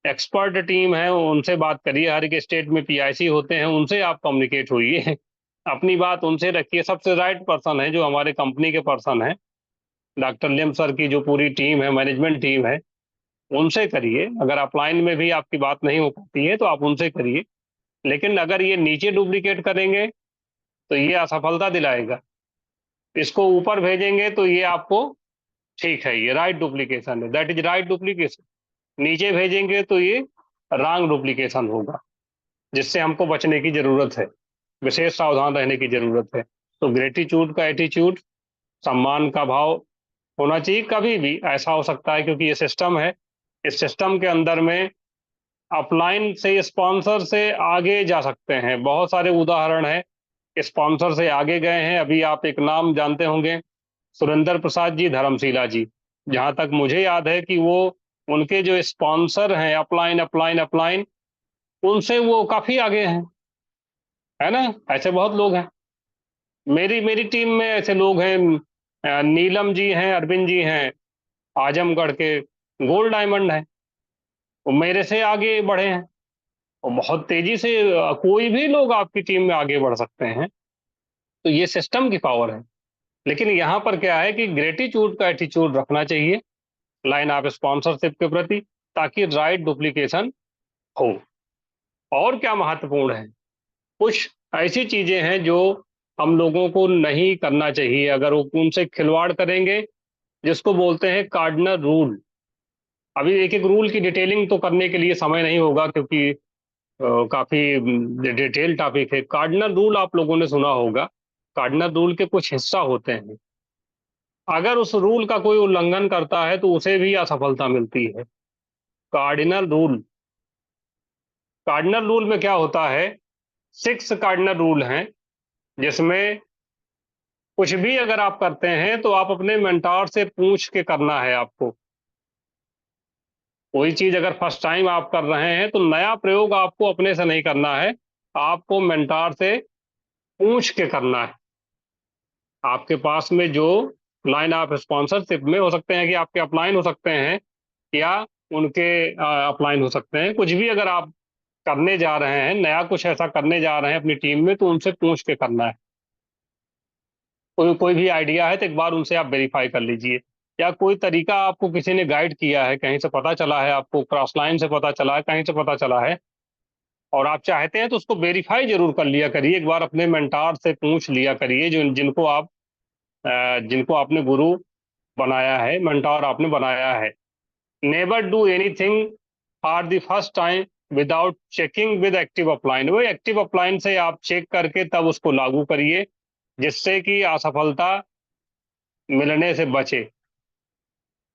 एक्सपर्ट टीम है, उनसे बात करिए। हर एक स्टेट में पीआईसी होते हैं, उनसे आप कम्युनिकेट होइए। अपनी बात उनसे रखिए। सबसे राइट पर्सन है जो हमारे कंपनी के पर्सन है, डॉक्टर लिम सर की जो पूरी टीम है, मैनेजमेंट टीम है, उनसे करिए। अगर अपलाइन में भी आपकी बात नहीं हो पाती है तो आप उनसे करिए। लेकिन अगर ये नीचे डुप्लीकेट करेंगे तो ये असफलता दिलाएगा। इसको ऊपर भेजेंगे तो ये आपको, ठीक है, ये राइट डुप्लीकेशन है, दैट इज राइट डुप्लीकेशन। नीचे भेजेंगे तो ये रॉन्ग डुप्लीकेशन होगा, जिससे हमको बचने की जरूरत है, विशेष सावधान रहने की जरूरत है। तो ग्रेटिट्यूड का एटीट्यूड, सम्मान का भाव होना चाहिए। कभी भी ऐसा हो सकता है, क्योंकि ये सिस्टम है, इस सिस्टम के अंदर में अपलाइन से स्पॉन्सर से आगे जा सकते हैं। बहुत सारे उदाहरण हैं, स्पॉन्सर से आगे गए हैं। अभी आप एक नाम जानते होंगे, सुरेंद्र प्रसाद जी, धर्मशिला जी। जहां तक मुझे याद है कि वो, उनके जो स्पॉन्सर हैं अपलाइन अपलाइन अपलाइन, उनसे वो काफी आगे हैं, है ना। ऐसे बहुत लोग हैं। मेरी मेरी टीम में ऐसे लोग हैं। नीलम जी हैं, अरविंद जी हैं, आजमगढ़ के गोल्ड डायमंड हैं। वो मेरे से आगे बढ़े हैं। और बहुत तेजी से कोई भी लोग आपकी टीम में आगे बढ़ सकते हैं। तो ये सिस्टम की पावर है। लेकिन यहाँ पर क्या है कि ग्रेटिट्यूड का एटीट्यूड रखना चाहिए लाइन ऑफ स्पॉन्सरशिप के प्रति, ताकि राइट डुप्लीकेशन हो। और क्या महत्वपूर्ण है, कुछ ऐसी चीजें हैं जो हम लोगों को नहीं करना चाहिए। अगर वो उनसे खिलवाड़ करेंगे, जिसको बोलते हैं कार्डिनल रूल। अभी एक एक रूल की डिटेलिंग तो करने के लिए समय नहीं होगा, क्योंकि काफी डिटेल टॉपिक है। कार्डिनल रूल आप लोगों ने सुना होगा। कार्डिनल रूल के कुछ हिस्सा होते हैं, अगर उस रूल का कोई उल्लंघन करता है तो उसे भी असफलता मिलती है। कार्डिनल रूल, कार्डिनल रूल में क्या होता है, 6 कार्डिनल रूल हैं, जिसमें कुछ भी अगर आप करते हैं तो आप अपने मेंटोर से पूछ के करना है आपको। कोई चीज अगर फर्स्ट टाइम आप कर रहे हैं तो नया प्रयोग आपको अपने से नहीं करना है, आपको मेंटोर से पूछ के करना है। आपके पास में जो लाइन ऑफ स्पॉन्सरशिप में हो सकते हैं कि आपके अपलाइन हो सकते हैं, या उनके अपलाइन हो सकते हैं। कुछ भी अगर आप करने जा रहे हैं, नया कुछ ऐसा करने जा रहे हैं अपनी टीम में, तो उनसे पूछ के करना है। कोई कोई भी आइडिया है तो एक बार उनसे आप वेरीफाई कर लीजिए। या कोई तरीका आपको किसी ने गाइड किया है, कहीं से पता चला है आपको, क्रॉस लाइन से पता चला है, कहीं से पता चला है, और आप चाहते हैं तो उसको वेरीफाई जरूर कर लिया करिए। एक बार अपने मेंटार से पूछ लिया करिए, जो जिनको आपने गुरु बनाया है, मेंटार आपने बनाया है। Never do anything for the first time without checking with active upline. वो एक्टिव अपलाइन से आप चेक करके तब उसको लागू करिए, जिससे कि असफलता मिलने से बचे।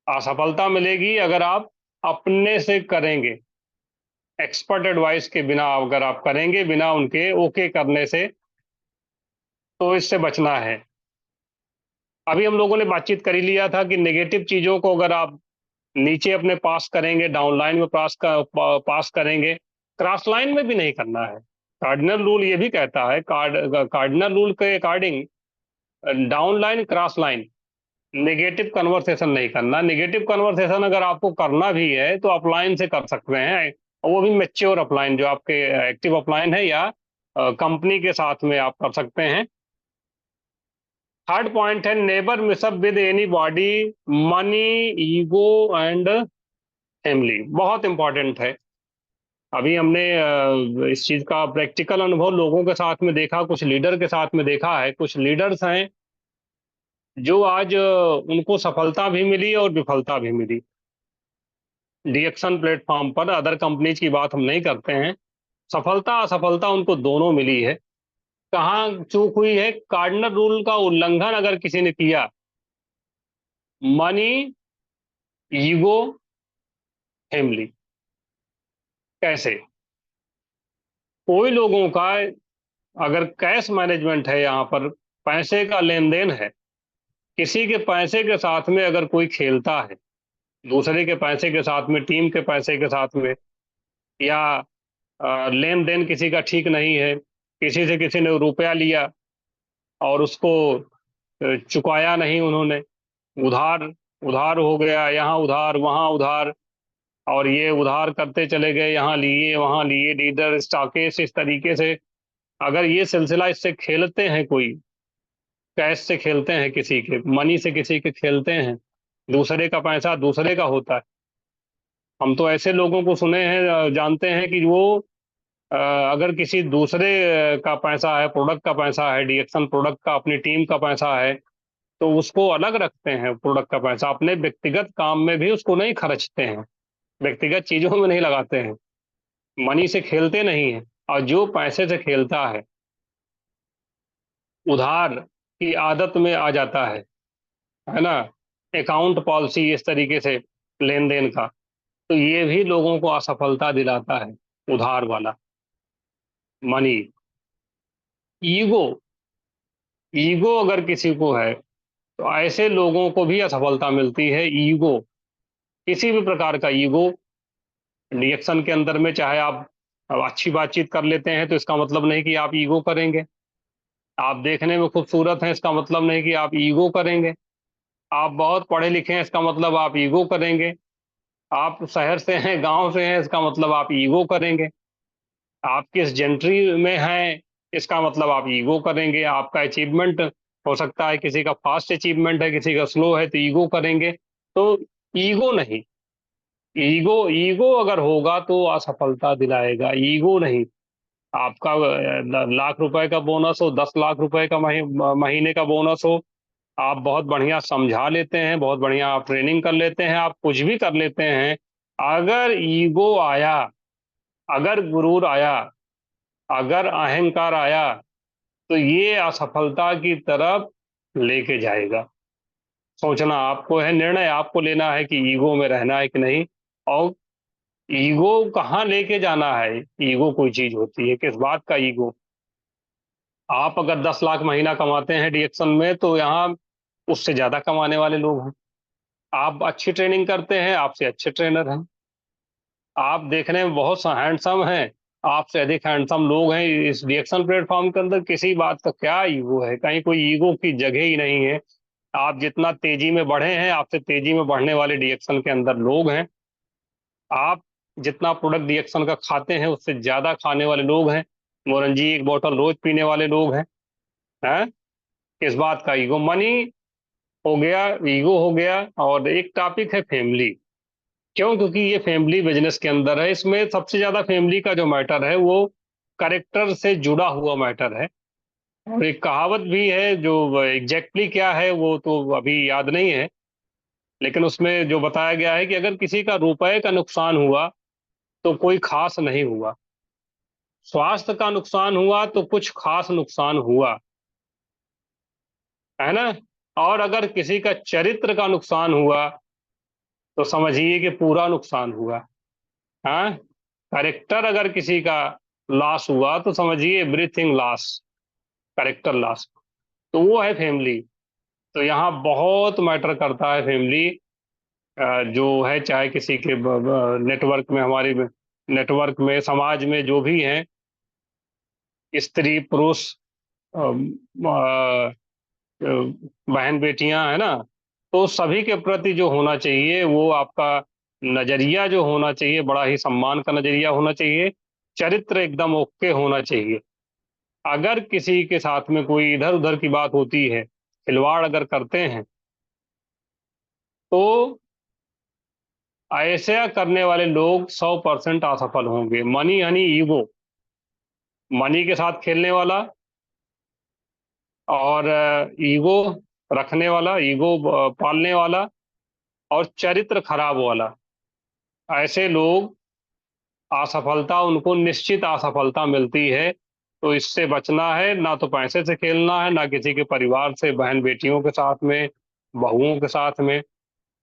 असफलता मिलेगी अगर आप अपने से करेंगे, एक्सपर्ट एडवाइस के बिना अगर आप करेंगे, बिना उनके ओके करने से, तो इससे बचना है। अभी हम लोगों ने बातचीत कर ही लिया था कि नेगेटिव चीजों को अगर आप नीचे अपने पास करेंगे, डाउनलाइन में पास करेंगे, क्रॉस लाइन में भी नहीं करना है। कार्डिनल रूल ये भी कहता है, कार्डिनल रूल के according downline cross line negative conversation नहीं करना। नेगेटिव कन्वर्सेशन अगर आपको करना भी है तो अपलाइन से कर सकते हैं, और वो भी मेच्योर अपलाइन, जो आपके एक्टिव अपलाइन है, या कंपनी के साथ में आप कर सकते हैं। थर्ड पॉइंट है, never mess up with anybody, money, ego and family. बहुत इंपॉर्टेंट है। अभी हमने इस चीज का प्रैक्टिकल अनुभव लोगों के साथ में देखा, कुछ लीडर के साथ में देखा है। कुछ लीडर्स हैं जो आज उनको सफलता भी मिली और विफलता भी मिली। डीएक्शन प्लेटफॉर्म पर, अदर कंपनीज की बात हम नहीं करते हैं, सफलता असफलता उनको दोनों मिली है। कहाँ चूक हुई है? कार्डिनल रूल का उल्लंघन अगर किसी ने किया, मनी, ईगो, फैमिली, कैसे? कोई लोगों का अगर कैश मैनेजमेंट है, यहाँ पर पैसे का लेन देन है, किसी के पैसे के साथ में अगर कोई खेलता है, दूसरे के पैसे के साथ में, टीम के पैसे के साथ में, या लेन देन किसी का ठीक नहीं है, किसी से किसी ने रुपया लिया और उसको चुकाया नहीं उन्होंने, उधार उधार हो गया, यहाँ उधार वहाँ उधार, और ये उधार करते चले गए, यहाँ लिए वहाँ लिए, लीडर स्टॉकेस, इस तरीके से अगर ये सिलसिला इससे खेलते हैं, कोई कैश से खेलते हैं, किसी के मनी से किसी के खेलते हैं, दूसरे का पैसा दूसरे का होता है। हम तो ऐसे लोगों को सुने हैं, जानते हैं कि वो अगर किसी दूसरे का पैसा है, प्रोडक्ट का पैसा है, डीएक्शन प्रोडक्ट का, अपनी टीम का पैसा है, तो उसको अलग रखते हैं। प्रोडक्ट का पैसा अपने व्यक्तिगत काम में भी उसको नहीं खर्चते हैं, व्यक्तिगत चीजों में नहीं लगाते हैं, मनी से खेलते नहीं है। और जो पैसे से खेलता उधार की आदत में आ जाता है ना, अकाउंट पॉलिसी इस तरीके से लेन देन का, तो ये भी लोगों को असफलता दिलाता है, उधार वाला मनी। ईगो, ईगो अगर किसी को है तो ऐसे लोगों को भी असफलता मिलती है। ईगो, किसी भी प्रकार का ईगो, रिएक्शन के अंदर में, चाहे आप अच्छी बातचीत कर लेते हैं तो इसका मतलब नहीं कि आप ईगो करेंगे, आप देखने में खूबसूरत हैं इसका मतलब नहीं कि आप ईगो करेंगे, आप बहुत पढ़े लिखे हैं इसका मतलब आप ईगो करेंगे, आप शहर से हैं, गांव से हैं, इसका मतलब आप ईगो करेंगे, आप किस जेंट्री में हैं इसका मतलब आप ईगो करेंगे, आपका अचीवमेंट हो सकता है, किसी का फास्ट अचीवमेंट है, किसी का स्लो है, तो ईगो करेंगे। तो ईगो नहीं, ईगो ईगो अगर होगा तो असफलता दिलाएगा, ईगो नहीं। आपका लाख रुपए का बोनस हो, 10 लाख रुपए का महीने का बोनस हो, आप बहुत बढ़िया समझा लेते हैं, बहुत बढ़िया आप ट्रेनिंग कर लेते हैं, आप कुछ भी कर लेते हैं, अगर ईगो आया, अगर गुरूर आया, अगर अहंकार आया, तो ये असफलता की तरफ लेके जाएगा। सोचना आपको है, निर्णय आपको लेना है कि ईगो में रहना है कि नहीं, और ईगो कहाँ लेके जाना है। ईगो कोई चीज होती है, किस बात का ईगो? आप अगर 10 लाख महीना कमाते हैं डीएक्शन में, तो यहाँ उससे ज्यादा कमाने वाले लोग हैं। आप अच्छी ट्रेनिंग करते हैं, आपसे अच्छे ट्रेनर हैं। आप देखने में बहुत हैंडसम हैं, आपसे अधिक हैंडसम लोग हैं इस रिएक्शन प्लेटफॉर्म के अंदर। किसी बात का क्या ईगो है? कहीं कोई ईगो की जगह ही नहीं है। आप जितना तेजी में बढ़े हैं, आपसे तेजी में बढ़ने वाले रिएक्शन के अंदर लोग हैं। आप जितना प्रोडक्ट रिएक्शन का खाते हैं, उससे ज्यादा खाने वाले लोग हैं। मोरंजी एक बोतल रोज पीने वाले लोग हैं। किस बात का ईगो? मनी हो गया, ईगो हो गया। और एक टॉपिक है फैमिली। क्यों? क्योंकि ये फैमिली बिजनेस के अंदर है, इसमें सबसे ज्यादा फैमिली का जो मैटर है वो करेक्टर से जुड़ा हुआ मैटर है। और एक कहावत भी है, जो एग्जैक्टली क्या है वो तो अभी याद नहीं है, लेकिन उसमें जो बताया गया है कि अगर किसी का रुपए का नुकसान हुआ तो कोई खास नहीं हुआ, स्वास्थ्य का नुकसान हुआ तो कुछ खास नुकसान हुआ, है ना? और अगर किसी का चरित्र का नुकसान हुआ तो समझिए कि पूरा नुकसान हुआ। हाँ, करेक्टर अगर किसी का लॉस हुआ तो समझिए एवरीथिंग लॉस, करेक्टर लॉस। तो वो है फैमिली। तो यहाँ बहुत मैटर करता है फैमिली, जो है, चाहे किसी के नेटवर्क में, हमारी नेटवर्क में, समाज में जो भी हैं, स्त्री पुरुष, बहन बेटियां, है ना? तो सभी के प्रति जो होना चाहिए वो आपका नजरिया जो होना चाहिए, बड़ा ही सम्मान का नजरिया होना चाहिए, चरित्र एकदम ओके होना चाहिए। अगर किसी के साथ में कोई इधर उधर की बात होती है, खिलवाड़ अगर करते हैं, तो ऐसा करने वाले लोग 100% असफल होंगे। मनी हनी ईगो, मनी के साथ खेलने वाला, और ईगो रखने वाला, ईगो पालने वाला, और चरित्र खराब वाला, ऐसे लोग असफलता, उनको निश्चित असफलता मिलती है। तो इससे बचना है, ना तो पैसे से खेलना है, ना किसी के परिवार से, बहन बेटियों के साथ में, बहुओं के साथ में,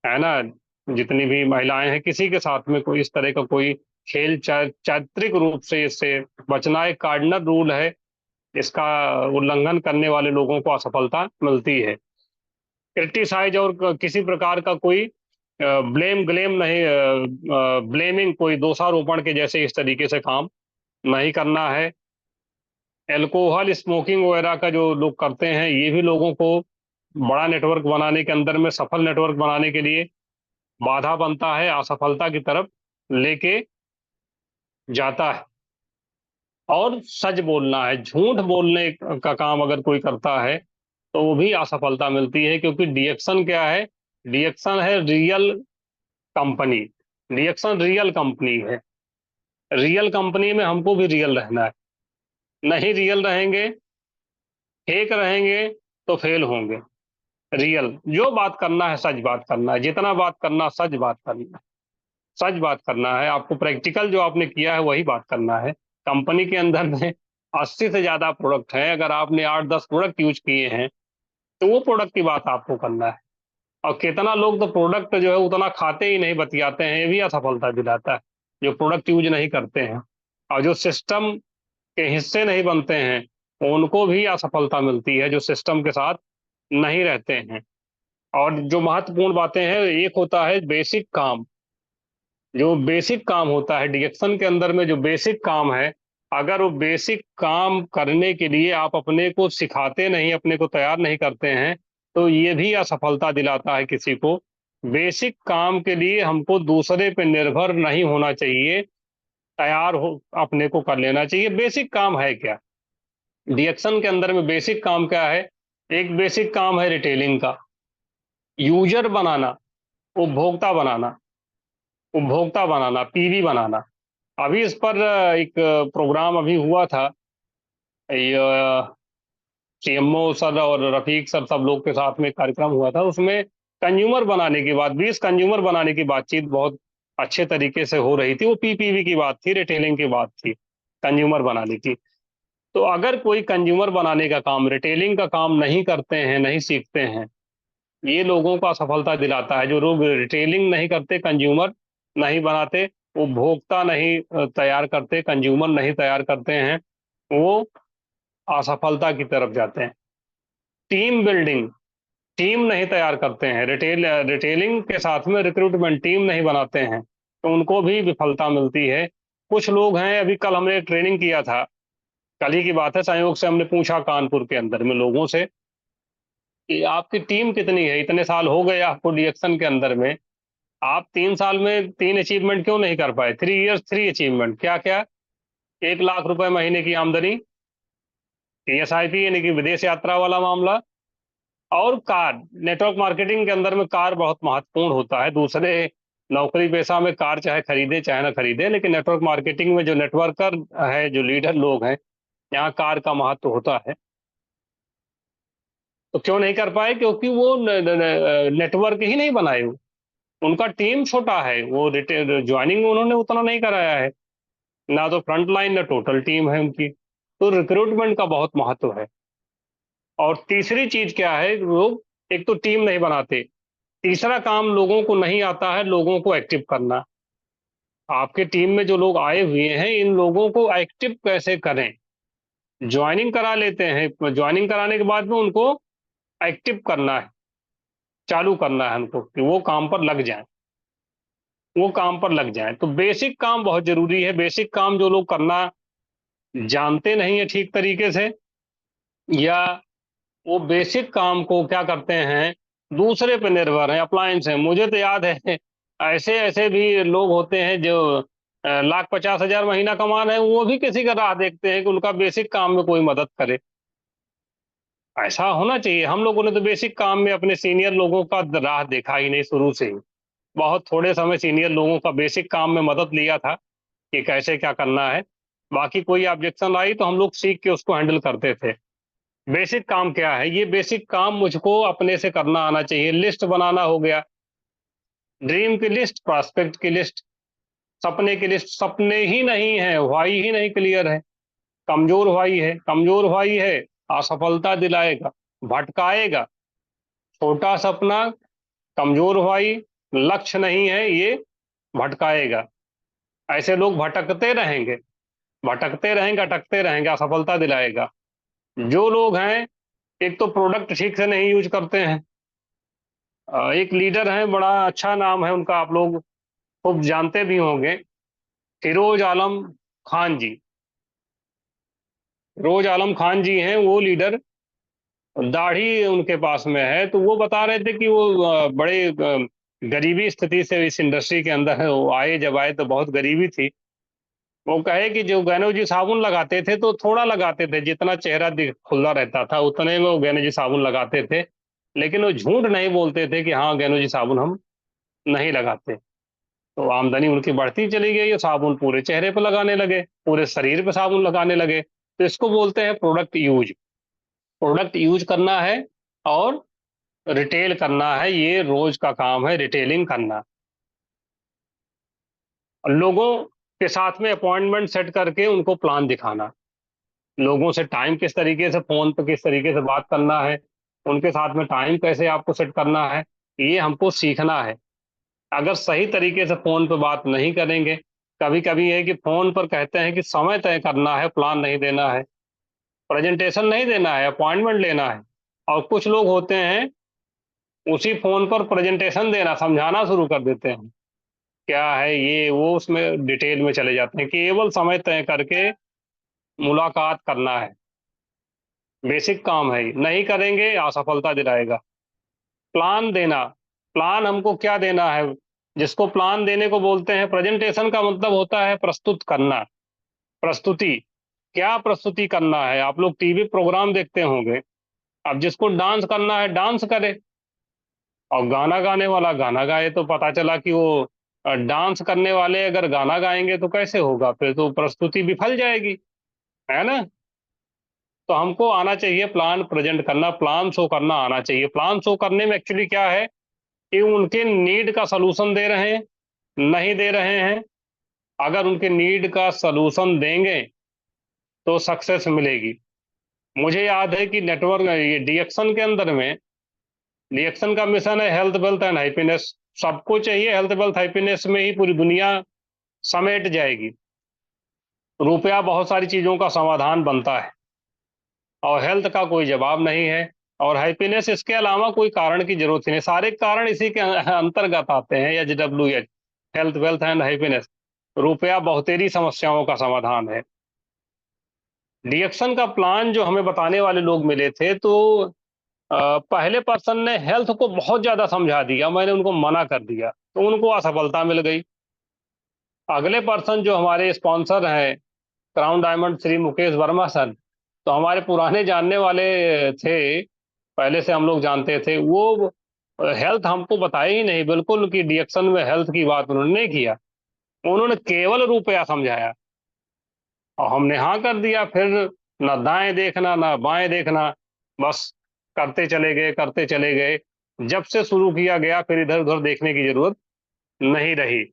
है ना, जितनी भी महिलाएं हैं किसी के साथ में कोई इस तरह का कोई खेल, चारित्रिक रूप से इससे बचना एक कार्डिनल रूल है। इसका उल्लंघन करने वाले लोगों को असफलता मिलती है। क्रिटिसाइज और किसी प्रकार का कोई ब्लेम ग्लेम नहीं, ब्लेमिंग, कोई दोषारोपण के जैसे इस तरीके से काम नहीं करना है। एल्कोहल स्मोकिंग वगैरह का जो लोग करते हैं, ये भी लोगों को बड़ा नेटवर्क बनाने के अंदर में, सफल नेटवर्क बनाने के लिए बाधा बनता है, असफलता की तरफ लेके जाता है। और सच बोलना है, झूठ बोलने का काम अगर कोई करता है तो वो भी असफलता मिलती है, क्योंकि डिएक्शन क्या है? डिएक्शन है रियल कंपनी। डिएक्शन रियल कंपनी है। रियल कंपनी में हमको भी रियल रहना है। नहीं रियल रहेंगे, फेक रहेंगे, तो फेल होंगे। रियल जो बात करना है, सच बात करना है, जितना बात करना सच बात करना है। सच बात करना है आपको, प्रैक्टिकल जो आपने किया है वही बात करना है। कंपनी के अंदर में 80 से ज्यादा प्रोडक्ट हैं, अगर आपने 8-10 प्रोडक्ट यूज किए हैं तो वो प्रोडक्ट की बात आपको करना है। और कितना लोग तो प्रोडक्ट जो है उतना खाते ही नहीं, बतियाते हैं, ये भी असफलता दिलाता है। जो प्रोडक्ट यूज नहीं करते हैं और जो सिस्टम के हिस्से नहीं बनते हैं, उनको भी असफलता मिलती है, जो सिस्टम के साथ नहीं रहते हैं। और जो महत्वपूर्ण बातें हैं, एक होता है बेसिक काम। जो बेसिक काम होता है डिएक्शन के अंदर में, जो बेसिक काम है, अगर वो बेसिक काम करने के लिए आप अपने को सिखाते नहीं, अपने को तैयार नहीं करते हैं, तो ये भी असफलता दिलाता है किसी को। बेसिक काम के लिए हमको दूसरे पे निर्भर नहीं होना चाहिए, तैयार हो अपने को कर लेना चाहिए। बेसिक काम है क्या? डिएक्शन के अंदर में बेसिक काम क्या है? एक बेसिक काम है रिटेलिंग का, यूजर बनाना, उपभोक्ता बनाना, उपभोक्ता बनाना, पीवी बनाना। अभी इस पर एक प्रोग्राम अभी हुआ था, सीएमओ सर और रफीक सर सब लोग के साथ में कार्यक्रम हुआ था। उसमें कंज्यूमर बनाने की बात, 20 कंज्यूमर बनाने की बातचीत बहुत अच्छे तरीके से हो रही थी। वो पीपीवी की बात थी, रिटेलिंग की बात थी, कंज्यूमर बनाने की। तो अगर कोई कंज्यूमर बनाने का काम, रिटेलिंग का काम नहीं करते हैं, नहीं सीखते हैं, ये लोगों को असफलता दिलाता है। जो लोग रिटेलिंग नहीं करते, कंज्यूमर नहीं बनाते, उपभोक्ता नहीं तैयार करते, कंज्यूमर नहीं तैयार करते हैं, वो असफलता की तरफ जाते हैं। टीम बिल्डिंग, टीम नहीं तैयार करते हैं, रिटेलिंग के साथ में रिक्रूटमेंट टीम नहीं बनाते हैं, तो उनको भी विफलता मिलती है। कुछ लोग हैं, अभी कल हमने ट्रेनिंग किया था, कल ही की बात है, संयोग से हमने पूछा कानपुर के अंदर में लोगों से कि आपकी टीम कितनी है, इतने साल हो गए आपको डीएक्शन के अंदर में, आप 3 साल में 3 अचीवमेंट क्यों नहीं कर पाए? 3 इयर्स 3 अचीवमेंट, क्या क्या? 1 लाख रुपए महीने की आमदनी, टीएसआईपी यानी कि विदेश यात्रा वाला मामला, और कार। नेटवर्क मार्केटिंग के अंदर में कार बहुत महत्वपूर्ण होता है। दूसरे नौकरी पेशा में कार चाहे खरीदे चाहे ना खरीदे, लेकिन नेटवर्क मार्केटिंग में जो नेटवर्कर है, जो लीडर लोग हैं, यहाँ कार का महत्व होता है। तो क्यों नहीं कर पाए? क्योंकि वो नेटवर्क ही नहीं बनाए। उनका टीम छोटा है, वो ज्वाइनिंग उन्होंने उतना नहीं कराया है, ना तो फ्रंट लाइन ना टोटल टीम है उनकी। तो रिक्रूटमेंट का बहुत महत्व है। और तीसरी चीज क्या है, लोग एक तो टीम नहीं बनाते, तीसरा काम लोगों को नहीं आता है लोगों को एक्टिव करना। आपके टीम में जो लोग आए हुए हैं, इन लोगों को एक्टिव कैसे करें? ज्वाइनिंग करा लेते हैं, ज्वाइनिंग कराने के बाद में उनको एक्टिव करना है, चालू करना है उनको कि वो काम पर लग जाए, वो काम पर लग जाए। तो बेसिक काम बहुत जरूरी है। बेसिक काम जो लोग करना जानते नहीं है ठीक तरीके से, या वो बेसिक काम को क्या करते हैं, दूसरे पे निर्भर है, अप्लायंस है। मुझे तो याद है, ऐसे ऐसे भी लोग होते हैं जो 1,50,000 महीना कमा रहे हैं, वो भी किसी का राह देखते हैं कि उनका बेसिक काम में कोई मदद करे। ऐसा होना चाहिए। हम लोगों ने तो बेसिक काम में अपने सीनियर लोगों का राह देखा ही नहीं शुरू से ही। बहुत थोड़े समय सीनियर लोगों का बेसिक काम में मदद लिया था कि कैसे क्या करना है। बाकी कोई ऑब्जेक्शन आई तो हम लोग सीख के उसको हैंडल करते थे। बेसिक काम क्या है? ये बेसिक काम मुझको अपने से करना आना चाहिए। लिस्ट बनाना हो गया, ड्रीम की लिस्ट, प्रॉस्पेक्ट की लिस्ट, सपने के लिए सपने ही नहीं है, वाई ही नहीं क्लियर है, कमजोर वाई है, कमजोर वाई है, असफलता दिलाएगा, भटकाएगा। छोटा सपना, कमजोर वाई, लक्ष्य नहीं है, ये भटकाएगा। ऐसे लोग भटकते रहेंगे, भटकते रहेंगे, अटकते रहेंगे, असफलता दिलाएगा। जो लोग हैं, एक तो प्रोडक्ट ठीक से नहीं यूज करते हैं। एक लीडर है, बड़ा अच्छा नाम है उनका, आप लोग खूब जानते भी होंगे, फिरोज आलम खान जी। फिरोज आलम खान जी हैं वो लीडर, दाढ़ी उनके पास में है। तो वो बता रहे थे कि वो बड़े गरीबी स्थिति से इस इंडस्ट्री के अंदर है, वो आए, जब आए तो बहुत गरीबी थी। वो कहे कि जो गैनो जी साबुन लगाते थे तो थोड़ा लगाते थे, जितना चेहरा खुला रहता था उतने में वो गैनो जी साबुन लगाते थे। लेकिन वो झूठ नहीं बोलते थे कि हाँ गैनो जी साबुन हम नहीं लगाते। तो आमदनी उनकी बढ़ती चली गई, ये साबुन पूरे चेहरे पे लगाने लगे, पूरे शरीर पे साबुन लगाने लगे। तो इसको बोलते हैं प्रोडक्ट यूज। प्रोडक्ट यूज करना है और रिटेल करना है, ये रोज का काम है, रिटेलिंग करना। लोगों के साथ में अपॉइंटमेंट सेट करके उनको प्लान दिखाना, लोगों से टाइम किस तरीके से, फोन पे किस तरीके से बात करना है, उनके साथ में टाइम कैसे आपको सेट करना है, ये हमको सीखना है। अगर सही तरीके से फोन पे बात नहीं करेंगे, कभी कभी है कि फोन पर कहते हैं कि समय तय करना है, प्लान नहीं देना है, प्रेजेंटेशन नहीं देना है, अपॉइंटमेंट लेना है। और कुछ लोग होते हैं उसी फोन पर प्रेजेंटेशन देना, समझाना शुरू कर देते हैं क्या है ये वो, उसमें डिटेल में चले जाते हैं। केवल समय तय करके मुलाकात करना है, बेसिक काम है, नहीं करेंगे असफलता दिलाएगा। प्लान देना, प्लान हमको क्या देना है, जिसको प्लान देने को बोलते हैं। प्रेजेंटेशन का मतलब होता है प्रस्तुत करना, प्रस्तुति। क्या प्रस्तुति करना है, आप लोग टीवी प्रोग्राम देखते होंगे, अब जिसको डांस करना है डांस करे, और गाना गाने वाला गाना गाए। तो पता चला कि वो डांस करने वाले अगर गाना गाएंगे तो कैसे होगा, फिर तो प्रस्तुति विफल जाएगी, है ना। तो हमको आना चाहिए प्लान प्रेजेंट करना, प्लान शो करना आना चाहिए। प्लान शो करने में एक्चुअली क्या है कि उनके नीड का सलूशन दे रहे हैं, नहीं दे रहे हैं। अगर उनके नीड का सलूशन देंगे तो सक्सेस मिलेगी। मुझे याद है कि नेटवर्क ये डीएक्शन के अंदर में, डीएक्शन का मिशन है हेल्थ वेल्थ एंड हैप्पीनेस। सबको चाहिए हेल्थ वेल्थ हैप्पीनेस में ही पूरी दुनिया समेट जाएगी। रुपया बहुत सारी चीजों का समाधान बनता है और हेल्थ का कोई जवाब नहीं है, और हैप्पीनेस इसके अलावा कोई कारण की जरूरत ही नहीं। सारे कारण इसी के अंतर्गत आते हैं, HWH, health wealth and happiness. रुपया बहुतेरी समस्याओं का समाधान है। डीएक्शन का प्लान जो हमें बताने वाले लोग मिले थे, तो पहले पर्सन ने हेल्थ को बहुत ज्यादा समझा दिया, मैंने उनको मना कर दिया, तो उनको असफलता मिल गई। अगले पर्सन जो हमारे स्पॉन्सर हैं, crown diamond Shri Mukesh Verma sir, तो हमारे पुराने जानने वाले थे, पहले से हम लोग जानते थे। वो हेल्थ हमको बताए ही नहीं बिल्कुल, कि डीएक्शन में हेल्थ की बात उन्होंने नहीं किया, उन्होंने केवल रुपया समझाया और हमने हाँ कर दिया। फिर ना दाएं देखना ना बाएं देखना, बस करते चले गए, करते चले गए। जब से शुरू किया गया फिर इधर उधर देखने की जरूरत नहीं रही।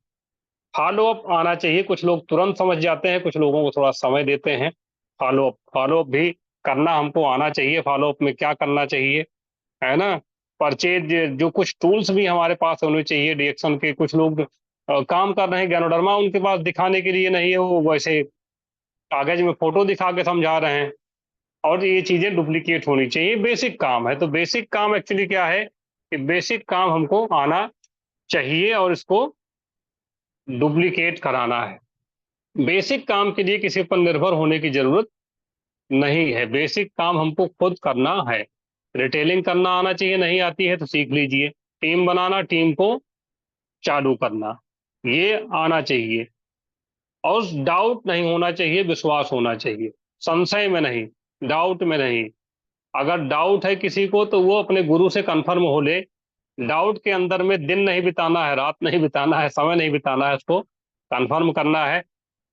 फॉलो अप आना चाहिए। कुछ लोग तुरंत समझ जाते हैं, कुछ लोगों को थोड़ा समय देते हैं। फॉलो अप, फॉलो अप भी करना हमको आना चाहिए। फॉलो अप में क्या करना चाहिए, है ना। परचेज, जो कुछ टूल्स भी हमारे पास होने चाहिए डीएक्शन के। कुछ लोग काम कर रहे हैं गैनोडर्मा उनके पास दिखाने के लिए नहीं है, वो वैसे कागज में फोटो दिखा के समझा रहे हैं, और ये चीजें डुप्लीकेट होनी चाहिए। बेसिक काम है, तो बेसिक काम एक्चुअली क्या है कि बेसिक काम हमको आना चाहिए और इसको डुप्लीकेट कराना है। बेसिक काम के लिए किसी पर निर्भर होने की जरूरत नहीं है, बेसिक काम हमको खुद करना है। रिटेलिंग करना आना चाहिए, नहीं आती है तो सीख लीजिए। टीम बनाना, टीम को चालू करना, ये आना चाहिए। और डाउट नहीं होना चाहिए, विश्वास होना चाहिए। संशय में नहीं, डाउट में नहीं। अगर डाउट है किसी को तो वो अपने गुरु से कंफर्म हो ले। डाउट के अंदर में दिन नहीं बिताना है, रात नहीं बिताना है, समय नहीं बिताना है, उसको कंफर्म करना है।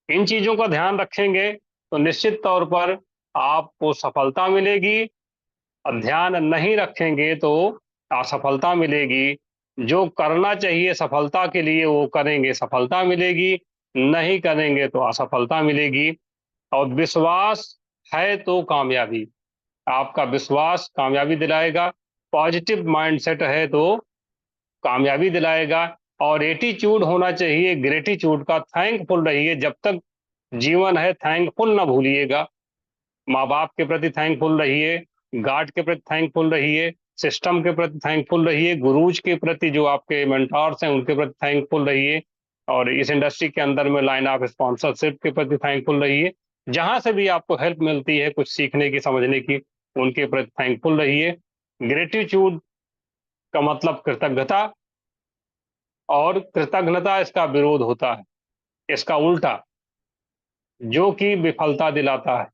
इन चीजों का ध्यान रखेंगे तो निश्चित तौर पर आपको सफलता मिलेगी, और ध्यान नहीं रखेंगे तो असफलता मिलेगी। जो करना चाहिए सफलता के लिए वो करेंगे, सफलता मिलेगी। नहीं करेंगे तो असफलता मिलेगी। और विश्वास है तो कामयाबी, आपका विश्वास कामयाबी दिलाएगा। पॉजिटिव माइंडसेट है तो कामयाबी दिलाएगा। और एटीट्यूड होना चाहिए ग्रेटिट्यूड का, थैंकफुल रहिए जब तक जीवन है, थैंकफुल ना भूलिएगा। माँ बाप के प्रति थैंकफुल रहिए, गार्ड के प्रति थैंकफुल रहिए, सिस्टम के प्रति थैंकफुल रहिए, गुरुज के प्रति जो आपके मेंटर्स हैं उनके प्रति थैंकफुल रहिए, और इस इंडस्ट्री के अंदर में लाइन ऑफ स्पॉन्सरशिप के प्रति थैंकफुल रहिए। जहां से भी आपको हेल्प मिलती है कुछ सीखने की, समझने की, उनके प्रति थैंकफुल रहिए। ग्रेटिट्यूड का मतलब कृतज्ञता, और कृतज्ञता इसका विरोध होता है, इसका उल्टा, जो कि विफलता दिलाता है।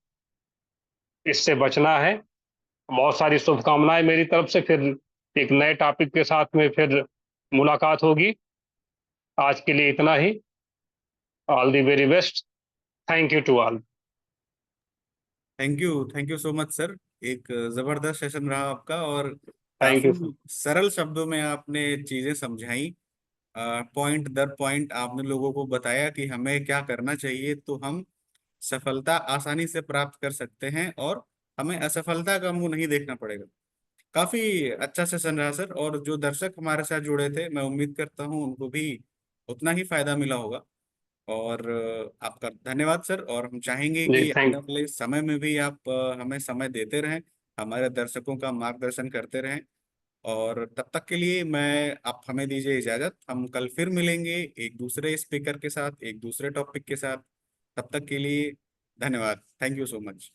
इससे बचना है। बहुत सारी शुभकामनाएं मेरी तरफ से। फिर एक नए टॉपिक के साथ में फिर मुलाकात होगी। आज के लिए इतना ही। All the very best. Thank you to all. Thank you so much sir. एक जबरदस्त सेशन रहा आपका, और थैंक काफी यू सर। सरल शब्दों में आपने चीजें समझाई। पॉइंट दर पॉइंट आपने लोगों को बताया कि हमें क्या करना चाहिए, तो हम सफलता आसानी से प्राप्त कर सकते हैं और हमें असफलता का मुंह नहीं देखना पड़ेगा। काफी अच्छा सेशन रहा सर, और जो दर्शक हमारे साथ जुड़े थे मैं उम्मीद करता हूँ उनको भी उतना ही फायदा मिला होगा। और आपका धन्यवाद सर, और हम चाहेंगे जी कि आने थैंक वाले समय में भी आप हमें समय देते रहें, हमारे दर्शकों का मार्गदर्शन करते रहें। और तब तक के लिए मैं, आप हमें दीजिए इजाजत। हम कल फिर मिलेंगे एक दूसरे स्पीकर के साथ, एक दूसरे टॉपिक के साथ। तब तक के लिए धन्यवाद। Thank you so much.